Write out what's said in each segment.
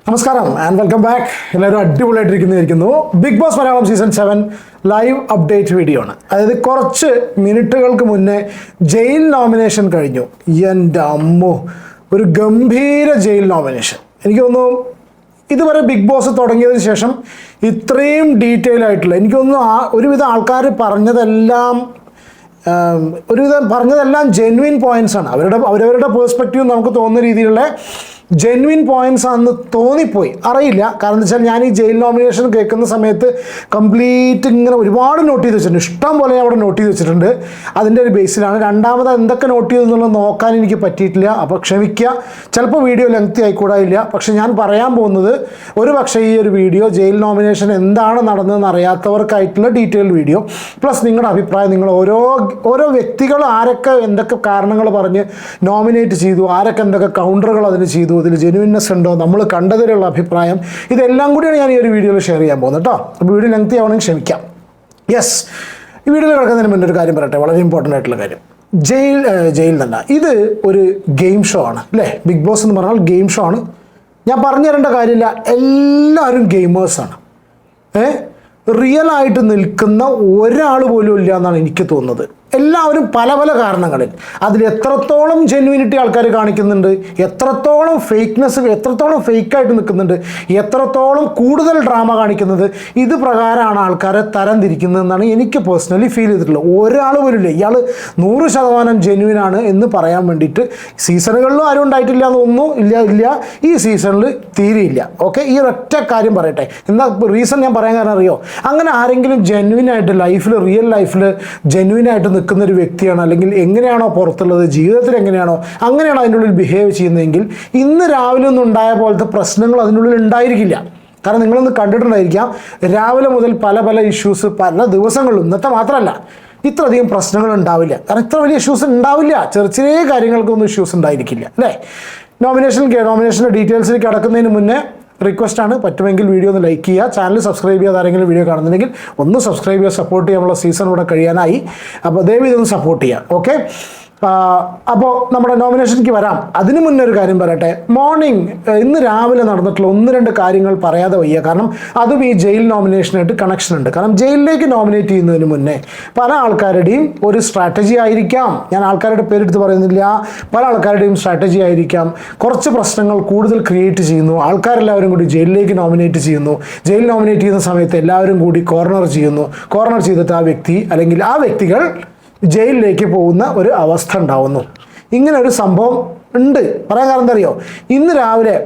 നമസ്കാരം and welcome back. എല്ലാവരും അടിപൊളിയായിട്ടിരിക്കുന്നു. Bigg Boss Malayalam season 7 live update video ആണ്. അതായത് കുറച്ച് മിനിറ്റുകൾക്ക് മുന്നേ ജയിൽ നോമിനേഷൻ കഴിഞ്ഞു. എൻ്റെ അമ്മോ, ഒരു ഗംഭീര ജയിൽ നോമിനേഷൻ. എനിക്ക് തോന്നുന്നു ഇതുവരെ ബിഗ് ബോസ് തുടങ്ങിയതിന് ശേഷം ഇത്രയും ഡീറ്റെയിൽ ആയിട്ടുള്ള, എനിക്ക് തോന്നുന്നു ഒരുവിധം ആൾക്കാർ പറഞ്ഞതെല്ലാം ജെന്വിൻ പോയിന്റ്സ് ആണ്. അവരവരുടെ പേഴ്സ്പെക്റ്റീവ് നമുക്ക് തോന്നുന്ന രീതിയിലുള്ള ജെന്വിൻ പോയിന്റ്സ് ആണെന്ന് തോന്നിപ്പോയി. അറിയില്ല, കാരണം എന്താ വെച്ചാൽ ഞാൻ ഈ ജയിൽ നോമിനേഷൻ കേൾക്കുന്ന സമയത്ത് കംപ്ലീറ്റ് ഇങ്ങനെ ഒരുപാട് നോട്ട് ചെയ്ത് വെച്ചിട്ടുണ്ട്. ഇഷ്ടം പോലെ അവിടെ നോട്ട് ചെയ്ത് വെച്ചിട്ടുണ്ട്. അതിൻ്റെ ഒരു ബേസിലാണ്. രണ്ടാമത് എന്തൊക്കെ നോട്ട് ചെയ്തെന്നുള്ളത് നോക്കാൻ എനിക്ക് പറ്റിയിട്ടില്ല. അപ്പോൾ ക്ഷമിക്കുക, ചിലപ്പോൾ വീഡിയോ ലെങ്തി ആയിക്കൂടായില്ല. പക്ഷെ ഞാൻ പറയാൻ പോകുന്നത് ഒരു പക്ഷേ ഈ ഒരു വീഡിയോ ജയിൽ നോമിനേഷൻ എന്താണ് നടന്നതെന്ന് അറിയാത്തവർക്കായിട്ടുള്ള ഡീറ്റെയിൽഡ് വീഡിയോ, പ്ലസ് നിങ്ങളുടെ അഭിപ്രായം, നിങ്ങൾ ഓരോ വ്യക്തികൾ ആരൊക്കെ എന്തൊക്കെ കാരണങ്ങൾ പറഞ്ഞ് നോമിനേറ്റ് ചെയ്തു, ആരൊക്കെ എന്തൊക്കെ കൗണ്ടറുകൾ അതിന് ചെയ്തു, ഇതിൽ ജെനുവിൻനെസ് ഉണ്ടോ, നമ്മൾ കണ്ടതിലുള്ള അഭിപ്രായം, ഇതെല്ലാം കൂടിയാണ് ഞാൻ ഈ ഒരു വീഡിയോയിൽ ഷെയർ ചെയ്യാൻ പോകുന്നത് കേട്ടോ. അപ്പോൾ വീഡിയോ ലെങ്തി ആവണമെങ്കിൽ ക്ഷമിക്കാം. യെസ്, ഈ വീഡിയോയിൽ കിടക്കുന്നതിന് മുന്നേ ഒരു കാര്യം പറയട്ടെ, വളരെ ഇമ്പോർട്ടൻ്റ് ആയിട്ടുള്ള കാര്യം. ജയിൽ തന്നെ ഇത് ഒരു ഗെയിം ഷോ ആണ് അല്ലേ? ബിഗ് ബോസ് എന്ന് പറഞ്ഞാൽ ഗെയിം ഷോ ആണ്. ഞാൻ പറഞ്ഞു തരേണ്ട കാര്യമില്ല, എല്ലാവരും ഗെയിമേഴ്സാണ്. റിയൽ ആയിട്ട് നിൽക്കുന്ന ഒരാൾ പോലും ഇല്ല എന്നാണ് എനിക്ക് തോന്നുന്നത്. എല്ലാവരും പല പല കാരണങ്ങളിൽ അതിൽ എത്രത്തോളം ജെന്യൂനിറ്റി ആൾക്കാർ കാണിക്കുന്നുണ്ട്, എത്രത്തോളം ഫേക്കായിട്ട് നിൽക്കുന്നുണ്ട്, എത്രത്തോളം കൂടുതൽ ഡ്രാമ കാണിക്കുന്നത്, ഇത് പ്രകാരമാണ് ആൾക്കാരെ തരം തിരിക്കുന്നതെന്നാണ് എനിക്ക് പേഴ്സണലി ഫീൽ ചെയ്തിട്ടുള്ളത്. ഒരാൾ പോലും ഇല്ല ഇയാൾ 100% ജെന്യൂനാണ് എന്ന് പറയാൻ വേണ്ടിയിട്ട്. സീസണുകളിലും ആരും ഉണ്ടായിട്ടില്ല എന്നൊന്നും ഇല്ല, ഈ സീസണിൽ തീരെയില്ല. ഓക്കെ, ഈ ഒറ്റ കാര്യം പറയട്ടെ. എന്താ റീസൺ ഞാൻ പറയാൻ കാരണം അറിയോ? അങ്ങനെ ആരെങ്കിലും ജെന്യൂനായിട്ട് റിയൽ ലൈഫിൽ ജെന്യൂനായിട്ട് നിൽക്കുന്ന ഒരു വ്യക്തിയാണ്, അല്ലെങ്കിൽ എങ്ങനെയാണോ പുറത്തുള്ളത്, ജീവിതത്തിൽ എങ്ങനെയാണോ അങ്ങനെയാണോ അതിൻ്റെ ഉള്ളിൽ ബിഹേവ് ചെയ്യുന്നതെങ്കിൽ ഇന്ന് രാവിലെ ഒന്നും ഉണ്ടായ പോലത്തെ പ്രശ്നങ്ങൾ അതിനുള്ളിൽ ഉണ്ടായിരിക്കില്ല. കാരണം നിങ്ങളൊന്ന് കണ്ടിട്ടുണ്ടായിരിക്കാം, രാവിലെ മുതൽ പല ഇഷ്യൂസ് പല ദിവസങ്ങളിലും, ഇന്നത്തെ മാത്രമല്ല, ഇത്രയധികം പ്രശ്നങ്ങൾ ഉണ്ടാവില്ല. കാരണം ഇത്ര വലിയ ഇഷ്യൂസ് ഉണ്ടാവില്ല, ചെറിയ കാര്യങ്ങൾക്കൊന്നും ഇഷ്യൂസ് ഉണ്ടായിരിക്കില്ല അല്ലേ? നോമിനേഷൻ്റെ ഡീറ്റെയിൽസിലേക്ക് കടക്കുന്നതിന് മുന്നേ റിക്വസ്റ്റാണ്, പറ്റുമെങ്കിൽ വീഡിയോ ഒന്ന് ലൈക്ക് ചെയ്യുക, ചാനൽ സബ്സ്ക്രൈബ് ചെയ്യാതെ ആരെങ്കിലും വീഡിയോ കാണുന്നുണ്ടെങ്കിൽ ഒന്ന് സബ്സ്ക്രൈബ് ചെയ്യുക, സപ്പോർട്ട് ചെയ്യാനുള്ള സീസൺ ഇവിടെ കഴിയാനായി. അപ്പോൾ ദയവ് ഇതൊന്ന് സപ്പോർട്ട് ചെയ്യുക. ഓക്കെ, അപ്പോൾ നമ്മുടെ നോമിനേഷനിലേക്ക് വരാം. അതിനു മുന്നേ ഒരു കാര്യം പറയട്ടെ. ഇന്ന് രാവിലെ നടന്നിട്ടുള്ള 1-2 കാര്യങ്ങൾ പറയാതെ വയ്യ. കാരണം അതും ഈ ജയിൽ നോമിനേഷനായിട്ട് കണക്ഷൻ ഉണ്ട്. കാരണം ജയിലിലേക്ക് നോമിനേറ്റ് ചെയ്യുന്നതിന് മുന്നേ പല ആൾക്കാരുടെയും ഒരു സ്ട്രാറ്റജി ആയിരിക്കാം, ഞാൻ ആൾക്കാരുടെ പേരെടുത്ത് പറയുന്നില്ല, പല ആൾക്കാരുടെയും സ്ട്രാറ്റജി ആയിരിക്കാം. കുറച്ച് പ്രശ്നങ്ങൾ കൂടുതൽ ക്രിയേറ്റ് ചെയ്യുന്നു, ആൾക്കാരെല്ലാവരും കൂടി ജയിലിലേക്ക് നോമിനേറ്റ് ചെയ്യുന്നു. ജയിൽ നോമിനേറ്റ് ചെയ്യുന്ന സമയത്ത് എല്ലാവരും കൂടി കോർണർ ചെയ്തിട്ട് ആ വ്യക്തി അല്ലെങ്കിൽ ആ വ്യക്തികൾ ജയിലിലേക്ക് പോകുന്ന ഒരു അവസ്ഥ ഉണ്ടാവുന്നു. ഇങ്ങനെ ഒരു സംഭവം ഉണ്ട്. പറയാൻ കാരണം എന്താ അറിയോ? ഇന്ന് രാവിലെ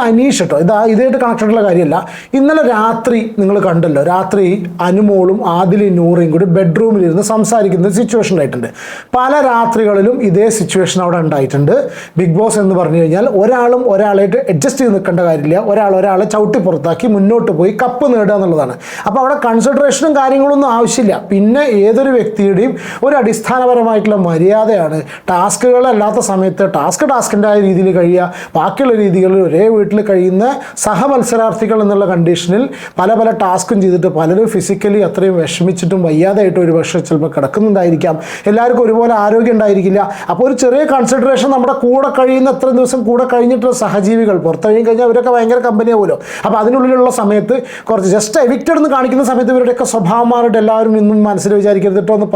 അനീഷ് കേട്ടോ, ഇതായിട്ട് കണക്റ്റഡുള്ള കാര്യമല്ല. ഇന്നലെ രാത്രി നിങ്ങൾ കണ്ടല്ലോ, രാത്രി അനുമോളും ആദിലും നൂറയും കൂടി ബെഡ്റൂമിലിരുന്ന് സംസാരിക്കുന്ന സിറ്റുവേഷൻ ഉണ്ടായിട്ടുണ്ട്. പല രാത്രികളിലും ഇതേ സിറ്റുവേഷൻ അവിടെ ഉണ്ടായിട്ടുണ്ട്. ബിഗ് ബോസ് എന്ന് പറഞ്ഞു കഴിഞ്ഞാൽ ഒരാളും ഒരാളായിട്ട് അഡ്ജസ്റ്റ് ചെയ്ത് നിൽക്കേണ്ട കാര്യമില്ല. ഒരാളെ ചവിട്ടി പുറത്താക്കി മുന്നോട്ട് പോയി കപ്പ് നേടുക എന്നുള്ളതാണ്. അപ്പോൾ അവിടെ കൺസിഡറേഷനും കാര്യങ്ങളൊന്നും ആവശ്യമില്ല. പിന്നെ ഏതൊരു വ്യക്തിയുടെയും ഒരു അടിസ്ഥാനപരമായിട്ടുള്ള മര്യാദയാണ് ടാസ്കുകളല്ലാത്ത സമയത്ത് ടാസ്കിൻ്റെ രീതിയിൽ കഴിയുക, ബാക്കിയുള്ള രീതികളിൽ ഒരേ വീട്ടിൽ കഴിയുന്ന സഹമത്സരാർത്ഥികൾ എന്നുള്ള കണ്ടീഷനിൽ പല ടാസ്കും ചെയ്തിട്ട് പലരും ഫിസിക്കലി അത്രയും വിഷമിച്ചിട്ടും വയ്യാതായിട്ട് ഒരു പക്ഷേ ചിലപ്പോൾ കിടക്കുന്നുണ്ടായിരിക്കാം. എല്ലാവർക്കും ഒരുപോലെ ആരോഗ്യം ഉണ്ടായിരിക്കില്ല. അപ്പോൾ ഒരു ചെറിയ കൺസിഡറേഷൻ നമ്മുടെ കൂടെ കഴിയുന്ന എത്ര ദിവസം കൂടെ കഴിഞ്ഞിട്ടുള്ള സഹജീവികൾ പുറത്തഴിഞ്ഞ് കഴിഞ്ഞാൽ അവരൊക്കെ ഭയങ്കര കമ്പനിയാവുമല്ലോ. അപ്പോൾ അതിനുള്ളിലുള്ള സമയത്ത് കുറച്ച് ജസ്റ്റ് എവിക്റ്റഡ് എന്ന് കാണിക്കുന്ന സമയത്ത് ഇവരുടെയൊക്കെ സ്വഭാവം മാറിയിട്ട് എല്ലാവരും ഇന്നും മനസ്സിൽ വിചാരിക്കരുത് കേട്ടോ എന്ന്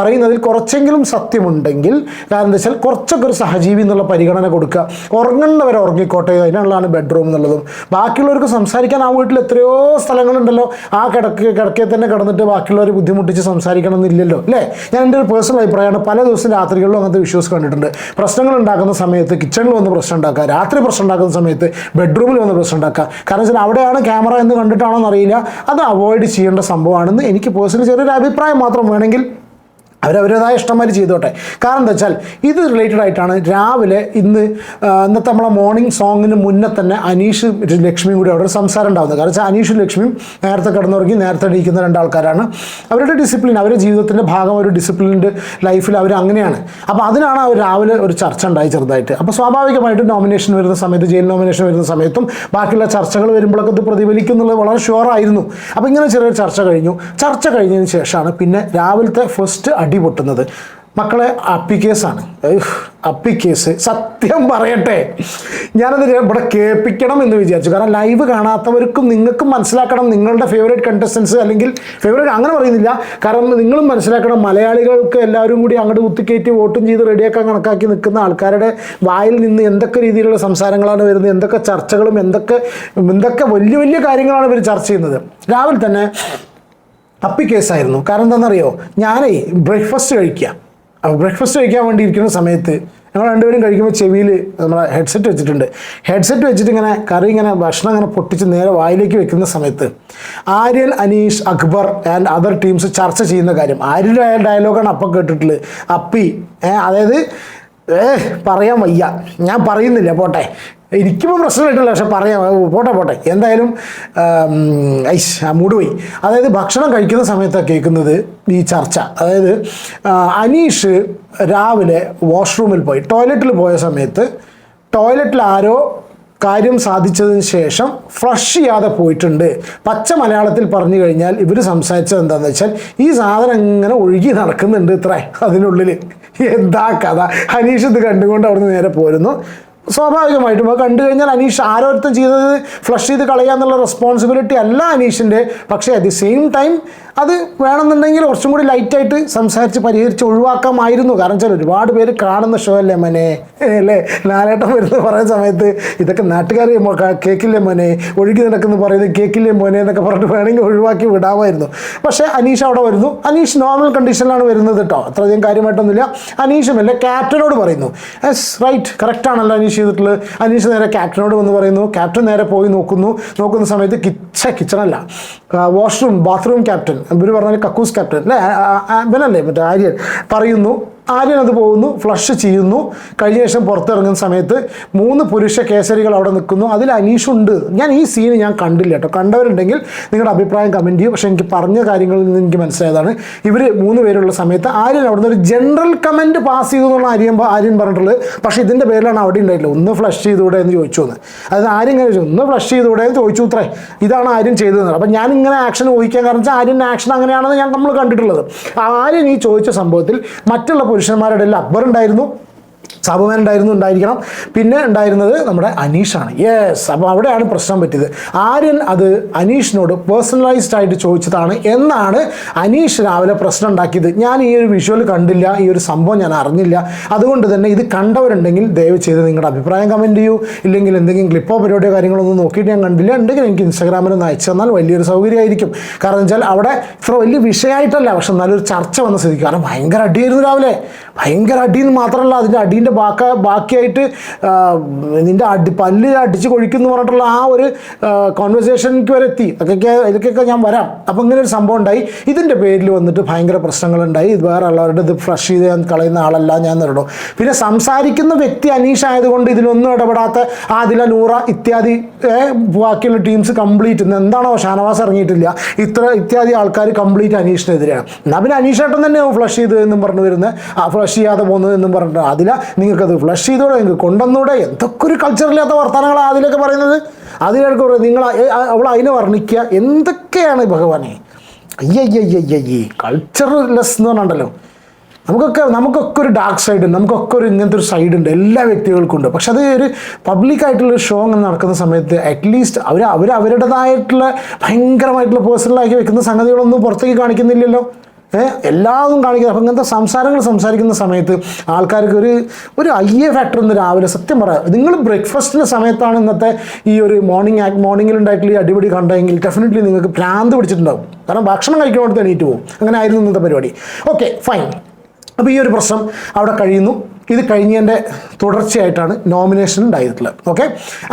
പറയുന്നതിൽ കുറച്ചെങ്കിലും സത്യമുണ്ടെങ്കിൽ, കാരണം എന്താ വെച്ചാൽ കുറച്ചൊക്കെ ഒരു സഹജീവി എന്നുള്ള പരിഗണന കൊടുക്കുക. ഉറങ്ങേണ്ടവർ ഉറങ്ങിക്കോട്ടെ, അതിനുള്ളതാണ് ബെഡ്റൂം എന്നുള്ളതും. ബാക്കിയുള്ളവർക്ക് സംസാരിക്കാൻ ആ വീട്ടിൽ എത്രയോ സ്ഥലങ്ങളുണ്ടല്ലോ. ആ കിടക്കയിൽ തന്നെ കിടന്നിട്ട് ബാക്കിയുള്ളവർ ബുദ്ധിമുട്ടിച്ച് സംസാരിക്കണം എന്നില്ലല്ലോ അല്ലേ? ഞാൻ എൻ്റെ ഒരു പേഴ്സണൽ അഭിപ്രായമാണ്. പല ദിവസം രാത്രികളിലും അങ്ങനത്തെ വിഷ്വൽസ് കണ്ടിട്ടുണ്ട്. പ്രശ്നങ്ങൾ ഉണ്ടാക്കുന്ന സമയത്ത് കിച്ചണിൽ വന്ന് പ്രശ്നം ഉണ്ടാക്കുക, രാത്രി പ്രശ്നം ഉണ്ടാക്കുന്ന സമയത്ത് ബെഡ്റൂമിൽ വന്ന് പ്രശ്നം ഉണ്ടാക്കുക. കാരണം വെച്ചാൽ അവിടെയാണ് ക്യാമറ എന്ന് കണ്ടിട്ടാണോ എന്നറിയില്ല. അത് അവോയ്ഡ് ചെയ്യേണ്ട സംഭവമാണെന്ന് എനിക്ക് പേഴ്സണലി ചെറിയൊരു അഭിപ്രായം മാത്രം. വേണമെങ്കിൽ അവരവരുടേതായ ഇഷ്ടംമാതിരി ചെയ്തോട്ടെ. കാരണം എന്താ വെച്ചാൽ ഇത് റിലേറ്റഡ് ആയിട്ടാണ്. രാവിലെ ഇന്നത്തെ നമ്മളെ മോർണിംഗ് സോങ്ങിന് മുന്നേ തന്നെ അനീഷ് ലക്ഷ്മിയും കൂടി അവിടെ ഒരു സംസാരം ഉണ്ടാകുന്നത്. കാരണം വെച്ചാൽ അനീഷും ലക്ഷ്മിയും നേരത്തെ കിടന്നുറങ്ങി നേരത്തെ എണീക്കുന്ന 2 ആൾക്കാരാണ്. അവരുടെ ഡിസിപ്ലിൻ, അവരുടെ ജീവിതത്തിൻ്റെ ഭാഗം, ഒരു ഡിസിപ്ലിൻഡ് ലൈഫിൽ അവർ അങ്ങനെയാണ്. അപ്പോൾ അതിനാണ് അവർ രാവിലെ ഒരു ചർച്ച ഉണ്ടായി ചെറുതായിട്ട്. അപ്പോൾ സ്വാഭാവികമായിട്ടും നോമിനേഷൻ വരുന്ന സമയത്ത്, ജയിൽ നോമിനേഷൻ വരുന്ന സമയത്തും ബാക്കിയുള്ള ചർച്ചകൾ വരുമ്പോഴൊക്കെ ഇത് പ്രതിഫലിക്കും എന്നുള്ളത് വളരെ ഷുവറായിരുന്നു. അപ്പോൾ ഇങ്ങനെ ചെറിയൊരു ചർച്ച കഴിഞ്ഞു. ചർച്ച കഴിഞ്ഞതിന് ശേഷമാണ് പിന്നെ രാവിലത്തെ ഫസ്റ്റ് അടി പൊട്ടുന്നത്. മക്കളെ അപ്പി കേസാണ്. അപ്പി കേസ് സത്യം പറയട്ടെ, ഞാനത് ഇവിടെ കേൾപ്പിക്കണം എന്ന് വിചാരിച്ചു. കാരണം ലൈവ് കാണാത്തവർക്കും നിങ്ങൾക്കും മനസ്സിലാക്കണം, നിങ്ങളുടെ ഫേവറേറ്റ് കണ്ടസ്റ്റൻസ് അല്ലെങ്കിൽ ഫേവറേറ്റ് അങ്ങനെ പറയുന്നില്ല, കാരണം നിങ്ങളും മനസ്സിലാക്കണം, മലയാളികൾക്ക് എല്ലാവരും കൂടി അങ്ങോട്ട് കുത്തിക്കയറ്റി വോട്ടും ചെയ്ത് റെഡിയാക്കാൻ കണക്കാക്കി നിൽക്കുന്ന ആൾക്കാരുടെ വായിൽ നിന്ന് എന്തൊക്കെ രീതിയിലുള്ള സംസാരങ്ങളാണ് വരുന്നത്, എന്തൊക്കെ ചർച്ചകളും എന്തൊക്കെ വലിയ വലിയ കാര്യങ്ങളാണ് ഇവർ ചർച്ച ചെയ്യുന്നത്. രാവിലെ തന്നെ അപ്പി കേസായിരുന്നു. കാരണം എന്താണെന്നറിയോ, ഞാനേ ബ്രേക്ക്ഫാസ്റ്റ് കഴിക്കാൻ വേണ്ടി ഇരിക്കുന്ന സമയത്ത് ഞങ്ങൾ രണ്ടുപേരും കഴിക്കുമ്പോൾ ചെവിയിൽ നമ്മളെ ഹെഡ്സെറ്റ് വെച്ചിട്ടുണ്ട്. ഹെഡ്സെറ്റ് വെച്ചിട്ട് ഇങ്ങനെ കറി ഭക്ഷണം ഇങ്ങനെ പൊട്ടിച്ച് നേരെ വായിലേക്ക് വെക്കുന്ന സമയത്ത് Aryan, Aneesh, Akbar and other teams ചർച്ച ചെയ്യുന്ന കാര്യം, ആര്യൻ്റെ ഡയലോഗാണ് അപ്പം കേട്ടിട്ടുള്ളത്. അപ്പി അതായത് പറയാൻ വയ്യ, ഞാൻ പറയുന്നില്ല, പോട്ടെ, എനിക്കിപ്പോൾ പ്രശ്നമായിട്ടില്ല, പക്ഷെ പറയാം, പോട്ടെ എന്തായാലും മൂട് പോയി. അതായത് ഭക്ഷണം കഴിക്കുന്ന സമയത്താണ് കേൾക്കുന്നത് ഈ ചർച്ച. അതായത് അനീഷ് രാവിലെ വാഷ്റൂമിൽ പോയി, ടോയ്ലറ്റിൽ പോയ സമയത്ത് ടോയ്ലറ്റിൽ ആരോ കാര്യം സാധിച്ചതിന് ശേഷം ഫ്ലഷ് ചെയ്യാതെ പോയിട്ടുണ്ട്. പച്ച മലയാളത്തിൽ പറഞ്ഞു കഴിഞ്ഞാൽ ഇവർ സംസാരിച്ചത് എന്താണെന്ന് വെച്ചാൽ ഈ സാധനം ഇങ്ങനെ ഒഴുകി നടക്കുന്നുണ്ട് ഇത്രേ അതിനുള്ളിൽ. എന്താ കഥ? അനീഷ് ഇത് കണ്ടുകൊണ്ട് അവിടുന്ന് നേരെ പോരുന്നു. സ്വാഭാവികമായിട്ടും അത് കണ്ടു കഴിഞ്ഞാൽ അനീഷ് ആരോരുത്തം ചെയ്തത് ഫ്ലഷ് ചെയ്ത് കളയാന്നുള്ള റെസ്പോൺസിബിലിറ്റി അല്ല അനീഷിൻ്റെ. പക്ഷേ അറ്റ് ദി സെയിം ടൈം അത് വേണമെന്നുണ്ടെങ്കിൽ കുറച്ചും കൂടി ലൈറ്റായിട്ട് സംസാരിച്ച് പരിഹരിച്ച് ഒഴിവാക്കാമായിരുന്നു. കാരണം വെച്ചാൽ ഒരുപാട് പേര് കാണുന്ന ഷോ അല്ലേ മോനെ, അല്ലേ? ലാലേട്ടൻ വരുന്നത് പറയുന്ന സമയത്ത് ഇതൊക്കെ നാട്ടുകാർ കേൾക്കില്ലേ മോനെ, ഒഴുകി നടക്കുന്നു പറയുന്നത് കേൾക്കില്ലേ മോനെ എന്നൊക്കെ പറഞ്ഞിട്ട് വേണമെങ്കിൽ ഒഴിവാക്കി വിടാമായിരുന്നു. പക്ഷേ അനീഷ് അവിടെ വരുന്നു. അനീഷ് നോർമൽ കണ്ടീഷനിലാണ് വരുന്നത് കേട്ടോ, അത്രയധികം കാര്യമായിട്ടൊന്നുമില്ല. അനീഷും അല്ലേ ക്യാപ്റ്റനോട് പറയുന്നു, യെസ് റൈറ്റ്, കറക്റ്റാണല്ലോ അനീഷ് ചെയ്തിട്ടുള്ളത്. അനീഷ് നേരെ ക്യാപ്റ്റനോട് വന്ന് പറയുന്നു. ക്യാപ്റ്റൻ നേരെ പോയി നോക്കുന്ന സമയത്ത് കിച്ചണല്ല, വാഷ്റൂം ബാത്റൂം ക്യാപ്റ്റൻ, ഇവർ പറഞ്ഞാൽ കക്കൂസ് ക്യാപ്റ്റൻ അല്ലേ, ഇവനല്ലേ മറ്റേ ആര്യൻ പറയുന്നു. ആര്യൻ അത് പോകുന്നു, ഫ്ലഷ് ചെയ്യുന്നു. കഴിഞ്ഞ ശേഷം പുറത്തിറങ്ങുന്ന സമയത്ത് 3 പുരുഷ കേസരികൾ അവിടെ നിൽക്കുന്നു. അതിൽ അനീഷുണ്ട്. ഞാൻ ഈ സീന് ഞാൻ കണ്ടില്ല കേട്ടോ, കണ്ടവരുണ്ടെങ്കിൽ നിങ്ങളുടെ അഭിപ്രായം കമൻറ്റ് ചെയ്യും. പക്ഷേ എനിക്ക് പറഞ്ഞ കാര്യങ്ങളിൽ നിന്ന് എനിക്ക് മനസ്സിലായതാണ്, ഇവർ 3 പേരുള്ള സമയത്ത് ആര്യൻ അവിടെ നിന്ന് ഒരു ജനറൽ കമൻറ്റ് പാസ് ചെയ്തു എന്നുള്ള ആര്യൻ പറഞ്ഞിട്ടുള്ളത്. പക്ഷേ ഇതിൻ്റെ പേരിലാണ് അവിടെ ഉണ്ടായിട്ടില്ല, ഒന്ന് ഫ്ലഷ് ചെയ്തുകൂടെ എന്ന് ചോദിച്ചു എന്ന്. അതായത് ആര്യൻ ഇങ്ങനെ ചോദിച്ചു, ഒന്ന് ഫ്ലഷ് ചെയ്തുകൂടെ എന്ന് ചോദിച്ചു അത്രേ. ഇതാണ് ആര്യൻ ചെയ്തത്. അപ്പം ഞാൻ ഇങ്ങനെ ആക്ഷൻ ഊഹിക്കാൻ കാരണം വെച്ചാൽ ആര്യൻ്റെ ആക്ഷൻ അങ്ങനെയാണെന്ന് നമ്മൾ കണ്ടിട്ടുള്ളത്. ആര്യൻ ഈ ചോദിച്ച സംഭവത്തിൽ മറ്റുള്ള പുരുഷന്മാരുടെ ഇടയിൽ അക്ബർ ഉണ്ടായിരുന്നു, സാബുമാൻ ഉണ്ടായിരിക്കണം, പിന്നെ ഉണ്ടായിരുന്നത് നമ്മുടെ അനീഷാണ്. യെസ്, അപ്പോൾ അവിടെയാണ് പ്രശ്നം പറ്റിയത്. ആര്യൻ അത് അനീഷിനോട് പേഴ്സണലൈസ്ഡ് ആയിട്ട് ചോദിച്ചതാണ് എന്നാണ് അനീഷ് രാവിലെ പ്രശ്നം ഉണ്ടാക്കിയത്. ഞാൻ ഈ ഒരു വിഷ്വൽ കണ്ടില്ല, ഈ ഒരു സംഭവം ഞാൻ അറിഞ്ഞില്ല. അതുകൊണ്ട് തന്നെ ഇത് കണ്ടവരുണ്ടെങ്കിൽ ദയവ് ചെയ്ത് നിങ്ങളുടെ അഭിപ്രായം കമൻറ്റ് ചെയ്യൂ. ഇല്ലെങ്കിൽ എന്തെങ്കിലും ക്ലിപ്പോ പരിപാടിയോ കാര്യങ്ങളൊന്നും നോക്കിയിട്ട് ഞാൻ കണ്ടില്ല ഉണ്ടെങ്കിൽ എനിക്ക് ഇൻസ്റ്റാഗ്രാമിൽ ഒന്ന് അയച്ചു തന്നാൽ വലിയൊരു സൗകര്യമായിരിക്കും. കാരണം വെച്ചാൽ അവിടെ ഇത്ര വലിയ വിഷയമായിട്ടല്ല, പക്ഷെ നല്ലൊരു ചർച്ച വന്ന സ്ഥിതിക്ക്. കാരണം ഭയങ്കര അടിയായിരുന്നു രാവിലെ, ഭയങ്കര അടിയെന്ന് മാത്രമല്ല അതിൻ്റെ അടീൻ്റെ ബാക്കിയായിട്ട് നിൻ്റെ പല്ല് അടിച്ച് കൊഴിക്കുന്നു പറഞ്ഞിട്ടുള്ള ആ ഒരു കോൺവെർസേഷനിലേക്ക് വരെ എത്തി. ഇതൊക്കെ ഞാൻ വരാം. അപ്പോൾ ഇങ്ങനെ ഒരു സംഭവം ഉണ്ടായി. ഇതിൻ്റെ പേരിൽ വന്നിട്ട് ഭയങ്കര പ്രശ്നങ്ങളുണ്ടായി. ഇത് വേറെ ഉള്ളവരുടെ ഇത് ഫ്ലഷ് ചെയ്ത് കളയുന്ന ആളല്ല ഞാൻ നേരിടും. പിന്നെ സംസാരിക്കുന്ന വ്യക്തി അനീഷ് ആയതുകൊണ്ട് ഇതിലൊന്നും ഇടപെടാത്ത ആദില, നൂറ ഇത്യാദി ബാക്കിയുള്ള ടീംസ് കംപ്ലീറ്റ് എന്താണോ ഷാനവാസ് ഇറങ്ങിയിട്ടില്ല, ഇത്യാദി ആൾക്കാർ കംപ്ലീറ്റ് അനീഷിനെതിരെയാണ്. എന്നാൽ പിന്നെ അനീഷേട്ടൻ തന്നെ ഫ്ലഷ് ചെയ്ത് എന്നും പറഞ്ഞു വരുന്നത്, ഫ്ലഷ് ചെയ്യാതെ പോകുന്നത് എന്നും പറഞ്ഞിട്ട് അതില നിങ്ങൾക്കത് ഫ്ലഷ് ചെയ്തൂടെ, നിങ്ങൾക്ക് കൊണ്ടുവന്നൂടെ, എന്തൊക്കെ ഒരു കൾച്ചറില്ലാത്ത വർത്തമാനങ്ങളാണ് അതിലൊക്കെ പറയുന്നത്. അതിലേക്ക് പറയുന്നത് നിങ്ങൾ അവൾ അതിനെ വർണ്ണിക്കുക, എന്തൊക്കെയാണ് ഭഗവാനെ. അയ്യയ്യയ്യയ്യേ, കൾച്ചർലെസ് എന്ന് പറഞ്ഞിട്ടുണ്ടല്ലോ. നമുക്കൊക്കെ ഒരു ഡാർക്ക് സൈഡ് ഉണ്ട്, നമുക്കൊക്കെ ഒരു ഇങ്ങനത്തെ ഒരു സൈഡ് ഉണ്ട്, എല്ലാ വ്യക്തികൾക്കും ഉണ്ട്. പക്ഷെ അത് ഒരു പബ്ലിക്കായിട്ടുള്ള ഷോ അങ്ങനെ നടക്കുന്ന സമയത്ത് അറ്റ്ലീസ്റ്റ് അവരുടേതായിട്ടുള്ള ഭയങ്കരമായിട്ടുള്ള പേഴ്സണലാക്കി വെക്കുന്ന സംഗതികളൊന്നും പുറത്തേക്ക് കാണിക്കുന്നില്ലല്ലോ. എല്ലാതും കാണിക്കുന്നത്. അപ്പം ഇങ്ങനത്തെ സംസാരിക്കുന്ന സമയത്ത് ആൾക്കാർക്ക് ഒരു അയ്യ ഫാക്ടർ എന്ന് രാവിലെ സത്യം പറയാം. നിങ്ങൾ ബ്രേക്ക്ഫാസ്റ്റിൻ്റെ സമയത്താണ് ഇന്നത്തെ ഈ ഒരു മോർണിംഗിലുണ്ടായിട്ടുള്ള ഈ അടിപൊളി കണ്ടെങ്കിൽ ഡെഫിനറ്റ്ലി നിങ്ങൾക്ക് ഭ്രാന്ത് പിടിച്ചിട്ടുണ്ടാവും. കാരണം ഭക്ഷണം കഴിക്കുന്നിടത്ത് എണീറ്റ് പോകും. അങ്ങനെ ആയിരുന്നു ഇന്നത്തെ പരിപാടി. Okay fine. അപ്പോൾ ഈ ഒരു പ്രശ്നം അവിടെ കഴിയുന്നു. ഇത് കഴിഞ്ഞതിൻ്റെ തുടർച്ചയായിട്ടാണ് നോമിനേഷൻ ഉണ്ടായിട്ടുള്ളത്. ഓക്കെ,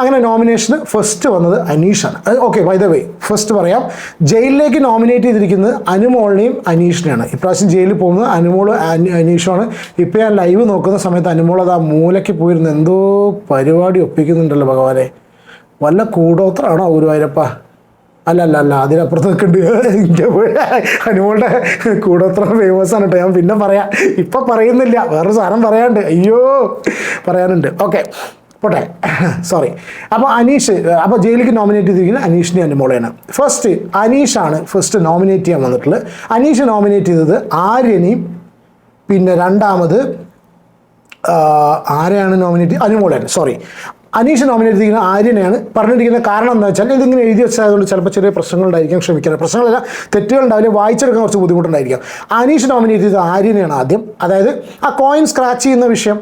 അങ്ങനെ നോമിനേഷന് ഫസ്റ്റ് വന്നത് അനീഷാണ്. Okay, by the way first പറയാം, ജയിലിലേക്ക് നോമിനേറ്റ് ചെയ്തിരിക്കുന്നത് അനുമോളിനെയും അനീഷിനെയാണ്. ഇപ്രാവശ്യം ജയിലിൽ പോകുന്നത് അനുമോള് അനീഷുമാണ്. ഇപ്പോൾ ഞാൻ ലൈവ് നോക്കുന്ന സമയത്ത് അനുമോൾ അത് ആ മൂലയ്ക്ക് പോയിരുന്ന് എന്തോ പരിപാടി ഒപ്പിക്കുന്നുണ്ടല്ലോ ഭഗവാനെ. വല്ല കൂടോത്രമാണോ ഗുരുവായൂരപ്പ? അല്ല അതിനപ്പുറത്ത് നിൽക്കുന്നുണ്ട്. അനുമോളുടെ കൂടോത്ര ഫേമസ് ആണ് കേട്ടോ. ഞാൻ പിന്നെ പറയാം, ഇപ്പം പറയുന്നില്ല, വേറൊരു സാധനം പറയാനുണ്ട്. അയ്യോ പറയാനുണ്ട്. ഓക്കെ പോട്ടെ, സോറി. അപ്പോൾ അപ്പോൾ ജയിലിലേക്ക് നോമിനേറ്റ് ചെയ്തിരിക്കുന്നത് അനീഷിനെയും അനുമോളെയാണ്. അനീഷാണ് ഫസ്റ്റ് നോമിനേറ്റ് ചെയ്യാൻ വന്നിട്ടുള്ളത്. അനീഷ് നോമിനേറ്റ് ചെയ്തത് ആര്യനെയും പിന്നെ രണ്ടാമത് ആരെയാണ് നോമിനേറ്റ്, അനുമോളാണ്, സോറി, അനീഷ് നോമിനേറ്റ് ചെയ്തിരിക്കുന്ന ആര്യനെയാണ്. പറഞ്ഞിരിക്കുന്ന കാരണം എന്താ വെച്ചാൽ ഇതിങ്ങനെ എഴുതി വെച്ചതുകൊണ്ട് ചിലപ്പോൾ ചെറിയ പ്രശ്നങ്ങളുണ്ടായിരിക്കാം, ക്ഷമിക്കണം, പ്രശ്നങ്ങളല്ല, തെറ്റുകളുണ്ടാവില്ല, വായിച്ചെടുക്കാൻ കുറച്ച് ബുദ്ധിമുട്ടുണ്ടായിരിക്കാം. അനീഷ് നോമിനേറ്റ് ചെയ്ത ആര്യനെയാണ് ആദ്യം. അതായത് ആ കോയിൻ സ്ക്രാച്ച് ചെയ്യുന്ന വിഷയം,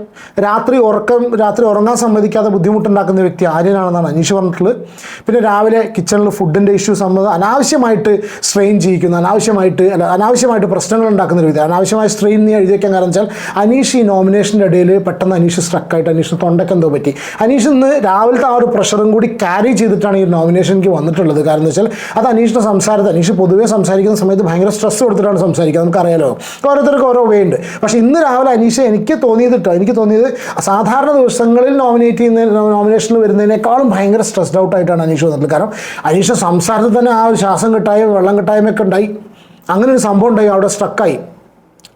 രാത്രി ഉറങ്ങാൻ സമ്മതിക്കാതെ ബുദ്ധിമുട്ടുണ്ടാക്കുന്ന വ്യക്തി ആര്യനാണെന്നാണ് അനീഷ് പറഞ്ഞിട്ടുള്ളത്. പിന്നെ രാവിലെ കിച്ചണിൽ ഫുഡിൻ്റെ ഇഷ്യൂ സംബന്ധം അനാവശ്യമായിട്ട് സ്ട്രെയിൻ ചെയ്യിക്കുന്ന, അനാവശ്യമായിട്ട് പ്രശ്നങ്ങൾ ഉണ്ടാക്കുന്ന ഒരു വ്യക്തി, അനാവശ്യമായ സ്ട്രെയിൻ നീ എഴുതി വയ്ക്കാൻ കാരണം വെച്ചാൽ അനീഷ് ഈ നോമിനേഷൻ്റെ ഇടയിൽ പെട്ടെന്ന് അനീഷ് സ്ട്രക്കായിട്ട് അനീഷിന് തൊണ്ടയ്ക്ക് എന്തോ പറ്റി. അനീഷ് രാവിലത്തെ ആ ഒരു പ്രഷറും കൂടി ക്യാരി ചെയ്തിട്ടാണ് ഈ നോമിനേഷനിക്ക് വന്നിട്ടുള്ളത്. കാരണം എന്ന് വെച്ചാൽ അത് അനീഷിൻ്റെ സംസാരത്തിൽ, അനീഷ് പൊതുവേ സംസാരിക്കുന്ന സമയത്ത് ഭയങ്കര സ്ട്രെസ് കൊടുത്തിട്ടാണ് സംസാരിക്കുക, നമുക്കറിയാലോ, ഓരോരുത്തർക്ക് ഓരോ വേ ഉണ്ട്. പക്ഷേ ഇന്ന് രാവിലെ അനീഷ് എനിക്ക് തോന്നിയത് സാധാരണ ദിവസങ്ങളിൽ നോമിനേഷനിൽ വരുന്നതിനേക്കാളും ഭയങ്കര സ്ട്രെസ്ഡ് ഔട്ട് ആയിട്ടാണ് അനീഷ് വന്നിട്ടുള്ളത്. കാരണം അനീഷ് സംസാരത്തിൽ തന്നെ ആ ഒരു ശ്വാസം കിട്ടായ്മ, വെള്ളം കിട്ടായ്മയൊക്കെ ഉണ്ടായി, അങ്ങനെ ഒരു സംഭവം ഉണ്ടായി, അവിടെ സ്ട്രക്കായി.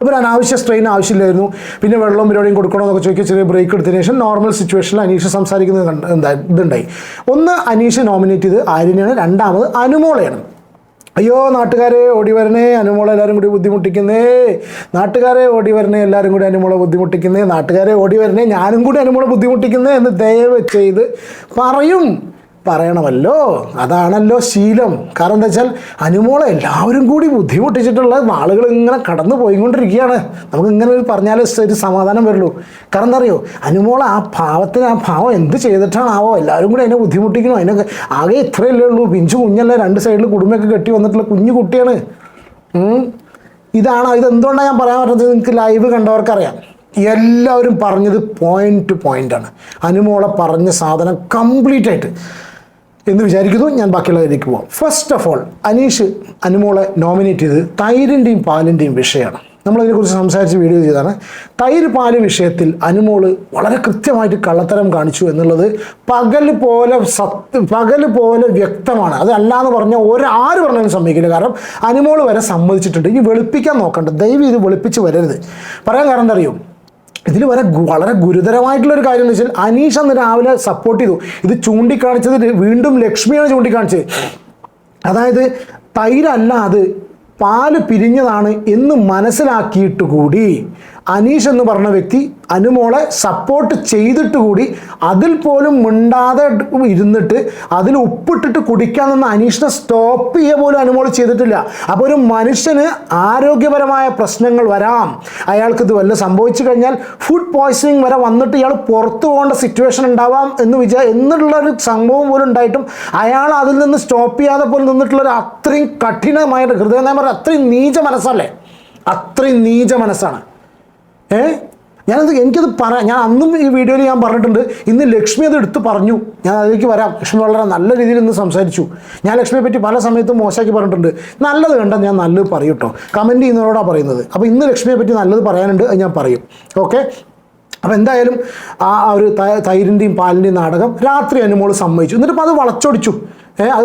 അപ്പോൾ അനാവശ്യ സ്ട്രെയിൻ ആവശ്യമില്ലായിരുന്നു. പിന്നെ വെള്ളവും പരിപാടിയും കൊടുക്കണമെന്നൊക്കെ ചോദിക്കുക, ചെറിയ ബ്രേക്ക് എടുത്തതിന് ശേഷം നോർമൽ സിറ്റുവേഷനിൽ അനീഷ് സംസാരിക്കുന്നത് ഇതുണ്ടായി. ഒന്ന് അനീഷ് നോമിനേറ്റ് ചെയ്ത് ആര്യനെയാണ്, രണ്ടാമത് അനുമോളയാണ്. അയ്യോ നാട്ടുകാരെ ഓടി വരണേ, അനുമോളെ എല്ലാവരും കൂടി ബുദ്ധിമുട്ടിക്കുന്നേ, നാട്ടുകാരെ ഓടി വരണേ, എല്ലാവരും കൂടി അനുമോളെ ബുദ്ധിമുട്ടിക്കുന്നേ, നാട്ടുകാരെ ഓടി വരണേ, ഞാനും കൂടി അനുമോളെ ബുദ്ധിമുട്ടിക്കുന്നേ എന്ന് ദയവ് ചെയ്ത് പറയണമല്ലോ. അതാണല്ലോ ശീലം. കാരണം എന്താ വെച്ചാൽ അനുമോളെ എല്ലാവരും കൂടി ബുദ്ധിമുട്ടിച്ചിട്ടുള്ള നാളുകൾ ഇങ്ങനെ കടന്നു പോയിക്കൊണ്ടിരിക്കുകയാണ്. നമുക്ക് ഇങ്ങനെ ഒരു പറഞ്ഞാൽ ഒരു സമാധാനം വരുള്ളൂ. കാരണം എന്താ അറിയോ, അനുമോളെ ആ ഭാവം എന്ത് ചെയ്തിട്ടാണാവോ എല്ലാവരും കൂടി അതിനെ ബുദ്ധിമുട്ടിക്കണോ? അതിനൊക്കെ ആകെ ഇത്രയല്ലേ ഉള്ളൂ, പിഞ്ചു കുഞ്ഞല്ലേ, രണ്ട് സൈഡിൽ കുടുംബമൊക്കെ കെട്ടി വന്നിട്ടുള്ള കുഞ്ഞു കുട്ടിയാണ്. ഇതെന്തുകൊണ്ടാണ് ഞാൻ പറയാൻ പറ്റുന്നത്, നിങ്ങൾക്ക് ലൈവ് കണ്ടവർക്കറിയാം. എല്ലാവരും പറഞ്ഞത് പോയിന്റ് ടു പോയിൻ്റാണ്. അനുമോളെ പറഞ്ഞ സാധനം കംപ്ലീറ്റ് ആയിട്ട് എന്ന് വിചാരിക്കുന്നു. ഞാൻ ബാക്കിയുള്ളതിലേക്ക് പോവാം. ഫസ്റ്റ് ഓഫ് ഓൾ അനീഷ് അനുമോളെ നോമിനേറ്റ് ചെയ്തത് തൈരിൻ്റെയും പാലിൻ്റെയും വിഷയമാണ്. നമ്മളതിനെക്കുറിച്ച് സംസാരിച്ച് വീഡിയോ ചെയ്തതാണ്. തൈര് പാല് വിഷയത്തിൽ അനുമോള് വളരെ കൃത്യമായിട്ട് കള്ളത്തരം കാണിച്ചു എന്നുള്ളത് പകൽ പോലെ വ്യക്തമാണ്. അതല്ലാന്ന് പറഞ്ഞാൽ ആര് പറഞ്ഞാലും സമ്മതിക്കില്ല. കാരണം അനുമോള് വരെ സമ്മതിച്ചിട്ടുണ്ട്. ഇനി വെളുപ്പിക്കാൻ നോക്കണ്ട, ദയവ് ഇത് വെളുപ്പിച്ച് വരരുത്. പറയാൻ കാരണം എന്താ അറിയോ, ഇതിൽ വളരെ ഗുരുതരമായിട്ടുള്ളൊരു കാര്യം എന്ന് വെച്ചാൽ അനീഷ് അന്ന് രാവിലെ സപ്പോർട്ട് ചെയ്തു. ഇത് ചൂണ്ടിക്കാണിച്ചത് വീണ്ടും ലക്ഷ്മിയാണ് ചൂണ്ടിക്കാണിച്ചത്. അതായത് തൈരല്ല അത്, പാല് പിരിഞ്ഞതാണ് എന്ന് മനസ്സിലാക്കിയിട്ട് കൂടി അനീഷ് എന്ന് പറഞ്ഞ വ്യക്തി അനുമോളെ സപ്പോർട്ട് ചെയ്തിട്ട് കൂടി അതിൽ പോലും മിണ്ടാതെ ഇരുന്നിട്ട് അതിൽ ഉപ്പിട്ടിട്ട് കുടിക്കാൻ നിന്ന് അനീഷിനെ സ്റ്റോപ്പ് ചെയ്യുക പോലും അനുമോൾ ചെയ്തിട്ടില്ല. അപ്പോൾ ഒരു മനുഷ്യന് ആരോഗ്യപരമായ പ്രശ്നങ്ങൾ വരാം. അയാൾക്ക് ഇത് വല്ല സംഭവിച്ചു കഴിഞ്ഞാൽ ഫുഡ് പോയ്സണിങ് വരെ വന്നിട്ട് ഇയാൾ പുറത്തു പോകേണ്ട സിറ്റുവേഷൻ ഉണ്ടാവാം എന്നുള്ളൊരു സംഭവം പോലും ഉണ്ടായിട്ടും അയാൾ അതിൽ നിന്ന് സ്റ്റോപ്പ് ചെയ്യാതെ പോലും നിന്നിട്ടുള്ളൊരു അത്രയും കഠിനമായ ഹൃദയം, ഞാൻ പറഞ്ഞ അത്രയും നീച മനസ്സല്ലേ, അത്രയും നീച മനസ്സാണ്. എനിക്കത് ഞാൻ അന്നും ഈ വീഡിയോയിൽ ഞാൻ പറഞ്ഞിട്ടുണ്ട്. ഇന്ന് ലക്ഷ്മി അത് എടുത്ത് പറഞ്ഞു. ഞാൻ അതിലേക്ക് വരാം. ലക്ഷ്മി വളരെ നല്ല രീതിയിൽ ഇന്ന് സംസാരിച്ചു. ഞാൻ ലക്ഷ്മിയെ പറ്റി പല സമയത്തും മോശമാക്കി പറഞ്ഞിട്ടുണ്ട്. നല്ലത് കണ്ടാൽ ഞാൻ നല്ലത് പറയും കേട്ടോ. കമൻറ്റ് ചെയ്യുന്നവരോടാണ് പറയുന്നത്. അപ്പോൾ ഇന്ന് ലക്ഷ്മിയെ പറ്റി നല്ലത് പറയാനുണ്ട്, അത് ഞാൻ പറയും. ഓക്കെ. അപ്പോൾ എന്തായാലും ആ ഒരു തൈരിൻ്റെയും പാലിൻ്റെയും നാടകം രാത്രി അനുമോള് സമ്മതിച്ചു. എന്നിട്ട് ഇപ്പോൾ അത്